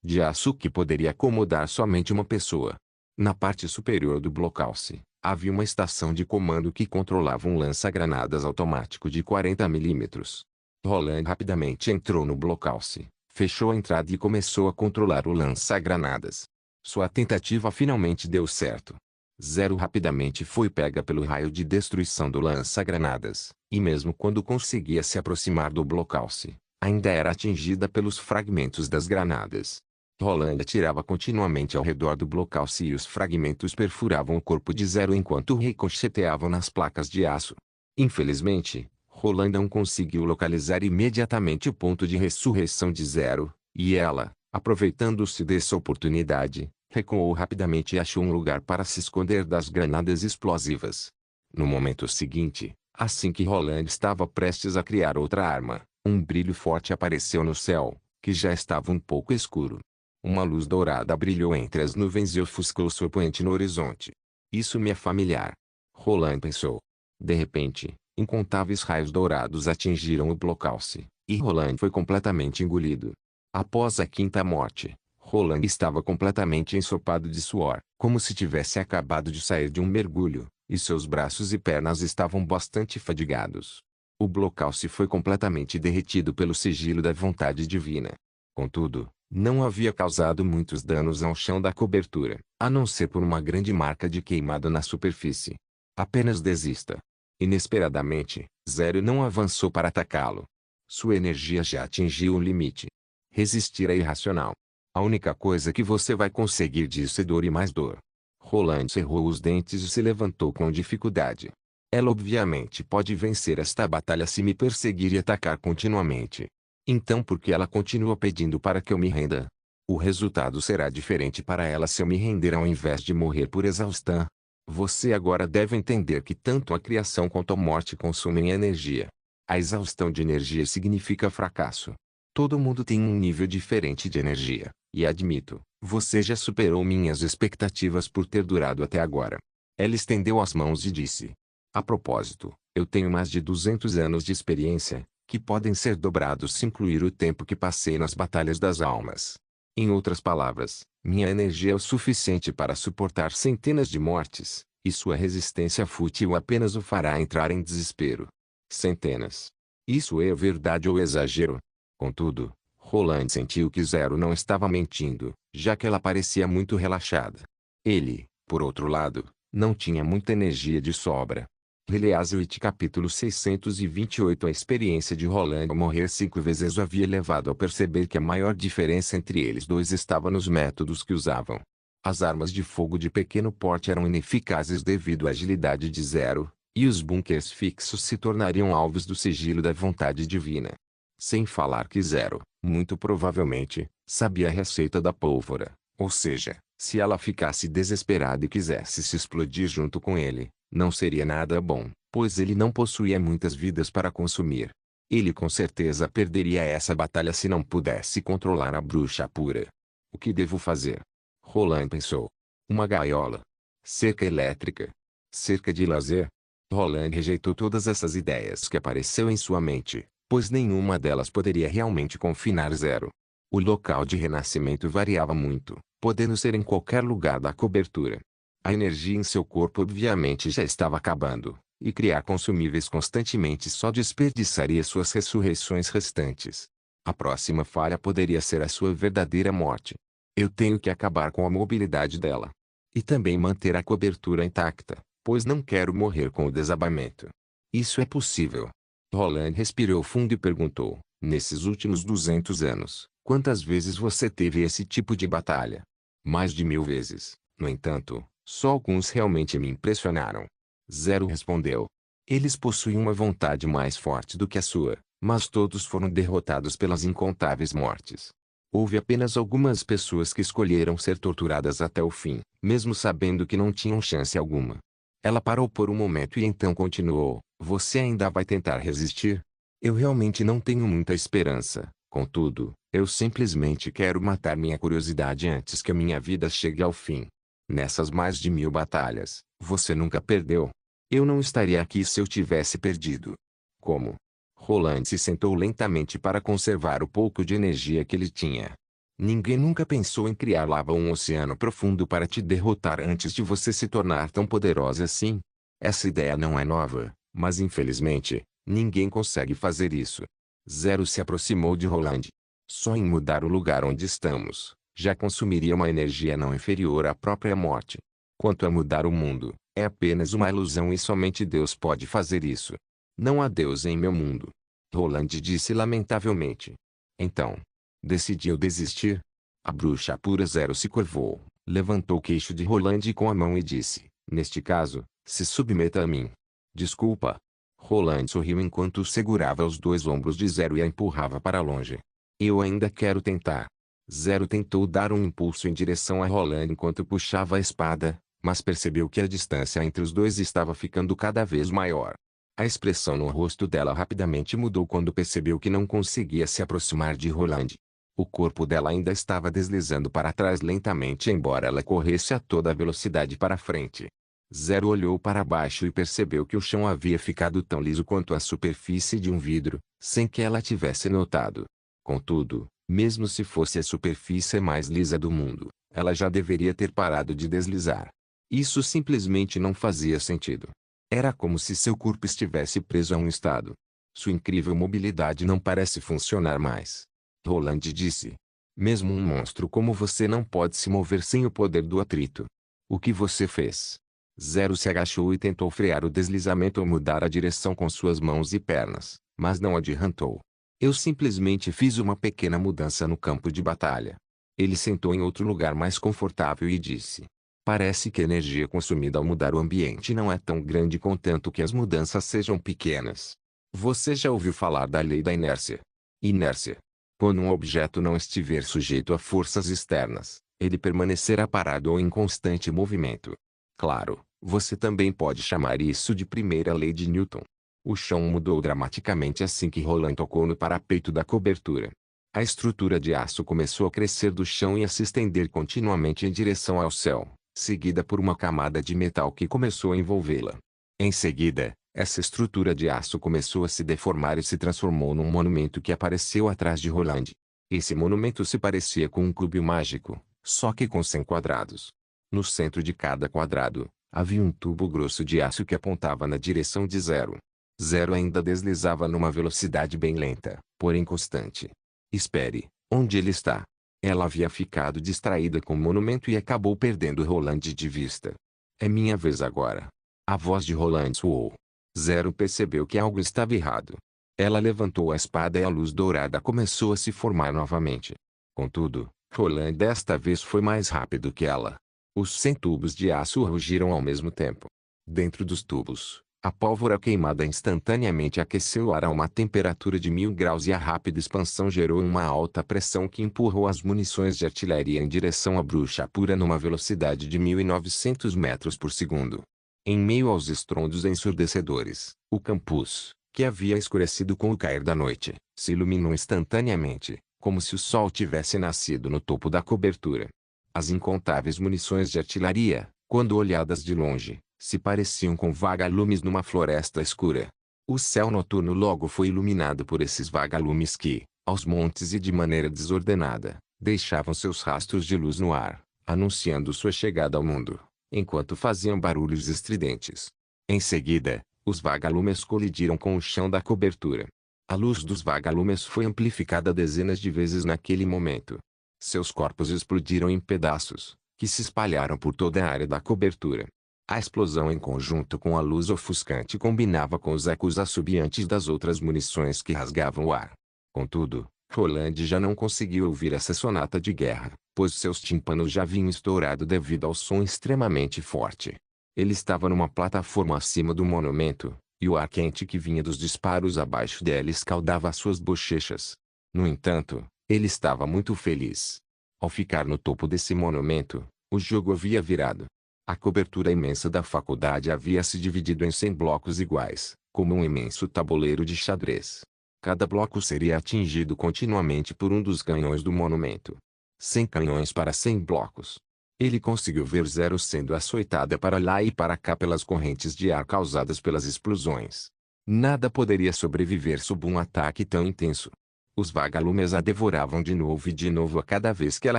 de aço que poderia acomodar somente uma pessoa. Na parte superior do blockhouse, havia uma estação de comando que controlava um lança-granadas automático de 40 milímetros. Roland rapidamente entrou no blockhouse, fechou a entrada e começou a controlar o lança-granadas. Sua tentativa finalmente deu certo. Zero rapidamente foi pega pelo raio de destruição do lança-granadas, e mesmo quando conseguia se aproximar do blockhouse, ainda era atingida pelos fragmentos das granadas. Roland atirava continuamente ao redor do blockhouse e os fragmentos perfuravam o corpo de Zero enquanto ricocheteavam nas placas de aço. Infelizmente, Roland não conseguiu localizar imediatamente o ponto de ressurreição de Zero, e ela, aproveitando-se dessa oportunidade, recuou rapidamente e achou um lugar para se esconder das granadas explosivas. No momento seguinte, assim que Roland estava prestes a criar outra arma, um brilho forte apareceu no céu, que já estava um pouco escuro. Uma luz dourada brilhou entre as nuvens e ofuscou sua poente no horizonte. Isso me é familiar. Roland pensou. De repente, incontáveis raios dourados atingiram o Blockhouse, e Roland foi completamente engolido. Após a quinta morte, Roland estava completamente ensopado de suor, como se tivesse acabado de sair de um mergulho, e seus braços e pernas estavam bastante fadigados. O Blockhouse foi completamente derretido pelo sigilo da vontade divina. Contudo, não havia causado muitos danos ao chão da cobertura, a não ser por uma grande marca de queimado na superfície. Apenas desista. Inesperadamente, Zero não avançou para atacá-lo. Sua energia já atingiu o limite. Resistir é irracional. A única coisa que você vai conseguir disso é dor e mais dor. Roland cerrou os dentes e se levantou com dificuldade. Ela obviamente pode vencer esta batalha se me perseguir e atacar continuamente. Então por que ela continua pedindo para que eu me renda? O resultado será diferente para ela se eu me render ao invés de morrer por exaustão. Você agora deve entender que tanto a criação quanto a morte consumem energia. A exaustão de energia significa fracasso. Todo mundo tem um nível diferente de energia, e admito, você já superou minhas expectativas por ter durado até agora. Ela estendeu as mãos e disse: a propósito, eu tenho mais de 200 anos de experiência, que podem ser dobrados se incluir o tempo que passei nas batalhas das almas. Em outras palavras, minha energia é o suficiente para suportar centenas de mortes, e sua resistência fútil apenas o fará entrar em desespero. Centenas. Isso é verdade ou exagero? Contudo, Roland sentiu que Zero não estava mentindo, já que ela parecia muito relaxada. Ele, por outro lado, não tinha muita energia de sobra. Heleazwit capítulo 628. A experiência de Roland ao morrer 5 vezes o havia levado a perceber que a maior diferença entre eles dois estava nos métodos que usavam. As armas de fogo de pequeno porte eram ineficazes devido à agilidade de Zero, e os bunkers fixos se tornariam alvos do sigilo da vontade divina. Sem falar que Zero, muito provavelmente, sabia a receita da pólvora, ou seja, se ela ficasse desesperada e quisesse se explodir junto com ele, não seria nada bom, pois ele não possuía muitas vidas para consumir. Ele com certeza perderia essa batalha se não pudesse controlar a bruxa pura. O que devo fazer? Roland pensou. Uma gaiola. Cerca elétrica. Cerca de lazer. Roland rejeitou todas essas ideias que apareceu em sua mente, pois nenhuma delas poderia realmente confinar Zero. O local de renascimento variava muito, podendo ser em qualquer lugar da cobertura. A energia em seu corpo obviamente já estava acabando, e criar consumíveis constantemente só desperdiçaria suas ressurreições restantes. A próxima falha poderia ser a sua verdadeira morte. Eu tenho que acabar com a mobilidade dela. E também manter a cobertura intacta, pois não quero morrer com o desabamento. Isso é possível. Roland respirou fundo e perguntou: nesses últimos 200 anos, quantas vezes você teve esse tipo de batalha? Mais de 1000 vezes. No entanto, só alguns realmente me impressionaram. Zero respondeu. Eles possuem uma vontade mais forte do que a sua, mas todos foram derrotados pelas incontáveis mortes. Houve apenas algumas pessoas que escolheram ser torturadas até o fim, mesmo sabendo que não tinham chance alguma. Ela parou por um momento e então continuou: você ainda vai tentar resistir? Eu realmente não tenho muita esperança, contudo, eu simplesmente quero matar minha curiosidade antes que a minha vida chegue ao fim. Nessas mais de 1000 batalhas, você nunca perdeu. Eu não estaria aqui se eu tivesse perdido. Como? Roland se sentou lentamente para conservar o pouco de energia que ele tinha. Ninguém nunca pensou em criar lava ou um oceano profundo para te derrotar antes de você se tornar tão poderosa assim. Essa ideia não é nova, mas infelizmente, ninguém consegue fazer isso. Zero se aproximou de Roland. Só em mudar o lugar onde estamos, já consumiria uma energia não inferior à própria morte. Quanto a mudar o mundo, é apenas uma ilusão e somente Deus pode fazer isso. Não há Deus em meu mundo. Roland disse lamentavelmente. Então, decidiu desistir? A bruxa pura Zero se curvou, levantou o queixo de Roland com a mão e disse: neste caso, se submeta a mim. Desculpa. Roland sorriu enquanto segurava os dois ombros de Zero e a empurrava para longe. Eu ainda quero tentar. Zero tentou dar um impulso em direção a Roland enquanto puxava a espada, mas percebeu que a distância entre os dois estava ficando cada vez maior. A expressão no rosto dela rapidamente mudou quando percebeu que não conseguia se aproximar de Roland. O corpo dela ainda estava deslizando para trás lentamente embora ela corresse a toda velocidade para frente. Zero olhou para baixo e percebeu que o chão havia ficado tão liso quanto a superfície de um vidro, sem que ela tivesse notado. Contudo, mesmo se fosse a superfície mais lisa do mundo, ela já deveria ter parado de deslizar. Isso simplesmente não fazia sentido. Era como se seu corpo estivesse preso a um estado. Sua incrível mobilidade não parece funcionar mais. Roland disse. Mesmo um monstro como você não pode se mover sem o poder do atrito. O que você fez? Zero se agachou e tentou frear o deslizamento ou mudar a direção com suas mãos e pernas, mas não adiantou. Eu simplesmente fiz uma pequena mudança no campo de batalha. Ele sentou em outro lugar mais confortável e disse. Parece que a energia consumida ao mudar o ambiente não é tão grande contanto que as mudanças sejam pequenas. Você já ouviu falar da lei da inércia? Inércia. Quando um objeto não estiver sujeito a forças externas, ele permanecerá parado ou em constante movimento. Claro, você também pode chamar isso de primeira lei de Newton. O chão mudou dramaticamente assim que Roland tocou no parapeito da cobertura. A estrutura de aço começou a crescer do chão e a se estender continuamente em direção ao céu, seguida por uma camada de metal que começou a envolvê-la. Em seguida, essa estrutura de aço começou a se deformar e se transformou num monumento que apareceu atrás de Roland. Esse monumento se parecia com um cubo mágico, só que com 100 quadrados. No centro de cada quadrado, havia um tubo grosso de aço que apontava na direção de Zero. Zero ainda deslizava numa velocidade bem lenta, porém constante. Espere, onde ele está? Ela havia ficado distraída com o monumento e acabou perdendo Roland de vista. É minha vez agora. A voz de Roland soou. Zero percebeu que algo estava errado. Ela levantou a espada e a luz dourada começou a se formar novamente. Contudo, Roland desta vez foi mais rápido que ela. Os 100 tubos de aço rugiram ao mesmo tempo. Dentro dos tubos, a pólvora queimada instantaneamente aqueceu o ar a uma temperatura de 1000 graus e a rápida expansão gerou uma alta pressão que empurrou as munições de artilharia em direção à bruxa pura numa velocidade de 1900 metros por segundo. Em meio aos estrondos ensurdecedores, o campus, que havia escurecido com o cair da noite, se iluminou instantaneamente, como se o sol tivesse nascido no topo da cobertura. As incontáveis munições de artilharia, quando olhadas de longe, se pareciam com vagalumes numa floresta escura. O céu noturno logo foi iluminado por esses vagalumes que, aos montes e de maneira desordenada, deixavam seus rastros de luz no ar, anunciando sua chegada ao mundo, enquanto faziam barulhos estridentes. Em seguida, os vagalumes colidiram com o chão da cobertura. A luz dos vagalumes foi amplificada dezenas de vezes naquele momento. Seus corpos explodiram em pedaços, que se espalharam por toda a área da cobertura. A explosão em conjunto com a luz ofuscante combinava com os ecos assobiantes das outras munições que rasgavam o ar. Contudo, Roland já não conseguiu ouvir essa sonata de guerra, pois seus tímpanos já haviam estourado devido ao som extremamente forte. Ele estava numa plataforma acima do monumento, e o ar quente que vinha dos disparos abaixo dela escaldava as suas bochechas. No entanto, ele estava muito feliz. Ao ficar no topo desse monumento, o jogo havia virado. A cobertura imensa da faculdade havia se dividido em 100 blocos iguais, como um imenso tabuleiro de xadrez. Cada bloco seria atingido continuamente por um dos canhões do monumento. 100 canhões para 100 blocos. Ele conseguiu ver Zero sendo açoitada para lá e para cá pelas correntes de ar causadas pelas explosões. Nada poderia sobreviver sob um ataque tão intenso. Os vagalumes a devoravam de novo e de novo a cada vez que ela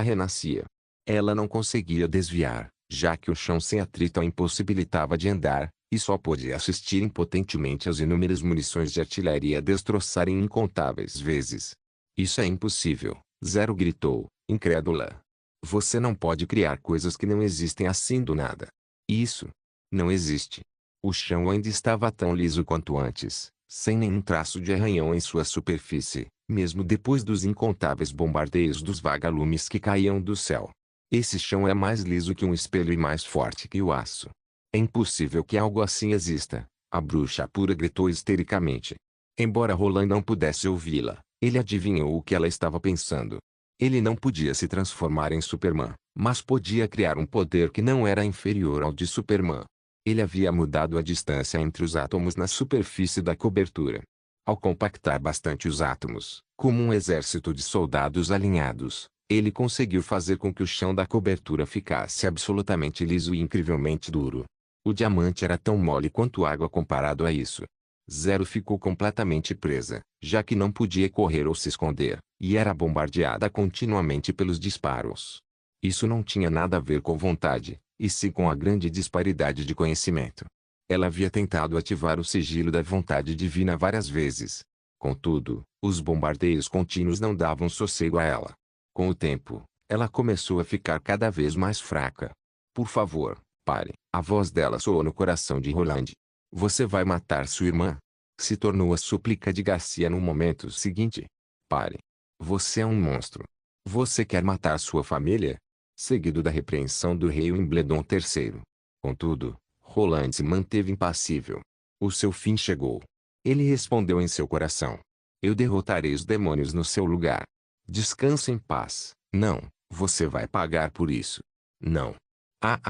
renascia. Ela não conseguia desviar, já que o chão sem atrito a impossibilitava de andar, e só podia assistir impotentemente às inúmeras munições de artilharia destroçarem incontáveis vezes. Isso é impossível, Zero gritou, incrédula. Você não pode criar coisas que não existem assim do nada. Isso não existe. O chão ainda estava tão liso quanto antes, sem nenhum traço de arranhão em sua superfície, mesmo depois dos incontáveis bombardeios dos vagalumes que caíam do céu. Esse chão é mais liso que um espelho e mais forte que o aço. É impossível que algo assim exista, a bruxa pura gritou histericamente. Embora Roland não pudesse ouvi-la, ele adivinhou o que ela estava pensando. Ele não podia se transformar em Superman, mas podia criar um poder que não era inferior ao de Superman. Ele havia mudado a distância entre os átomos na superfície da cobertura. Ao compactar bastante os átomos, como um exército de soldados alinhados, ele conseguiu fazer com que o chão da cobertura ficasse absolutamente liso e incrivelmente duro. O diamante era tão mole quanto água comparado a isso. Zero ficou completamente presa, já que não podia correr ou se esconder, e era bombardeada continuamente pelos disparos. Isso não tinha nada a ver com vontade, e sim com a grande disparidade de conhecimento. Ela havia tentado ativar o sigilo da vontade divina várias vezes. Contudo, os bombardeios contínuos não davam sossego a ela. Com o tempo, ela começou a ficar cada vez mais fraca. Por favor, pare. A voz dela soou no coração de Roland. Você vai matar sua irmã? Se tornou a súplica de Garcia no momento seguinte. Pare. Você é um monstro. Você quer matar sua família? Seguido da repreensão do rei Wimbledon III. Contudo, Roland se manteve impassível. O seu fim chegou. Ele respondeu em seu coração. Eu derrotarei os demônios no seu lugar. Descanse em paz. Não, você vai pagar por isso. Não. Ah.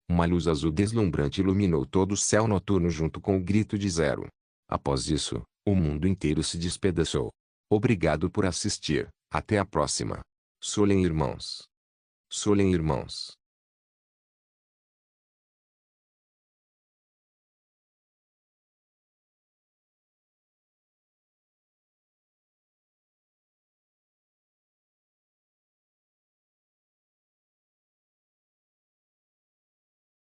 Uma luz azul deslumbrante iluminou todo o céu noturno junto com o grito de Zero. Após isso, o mundo inteiro se despedaçou. Obrigado por assistir. Até a próxima. Solen irmãos. Solen irmãos.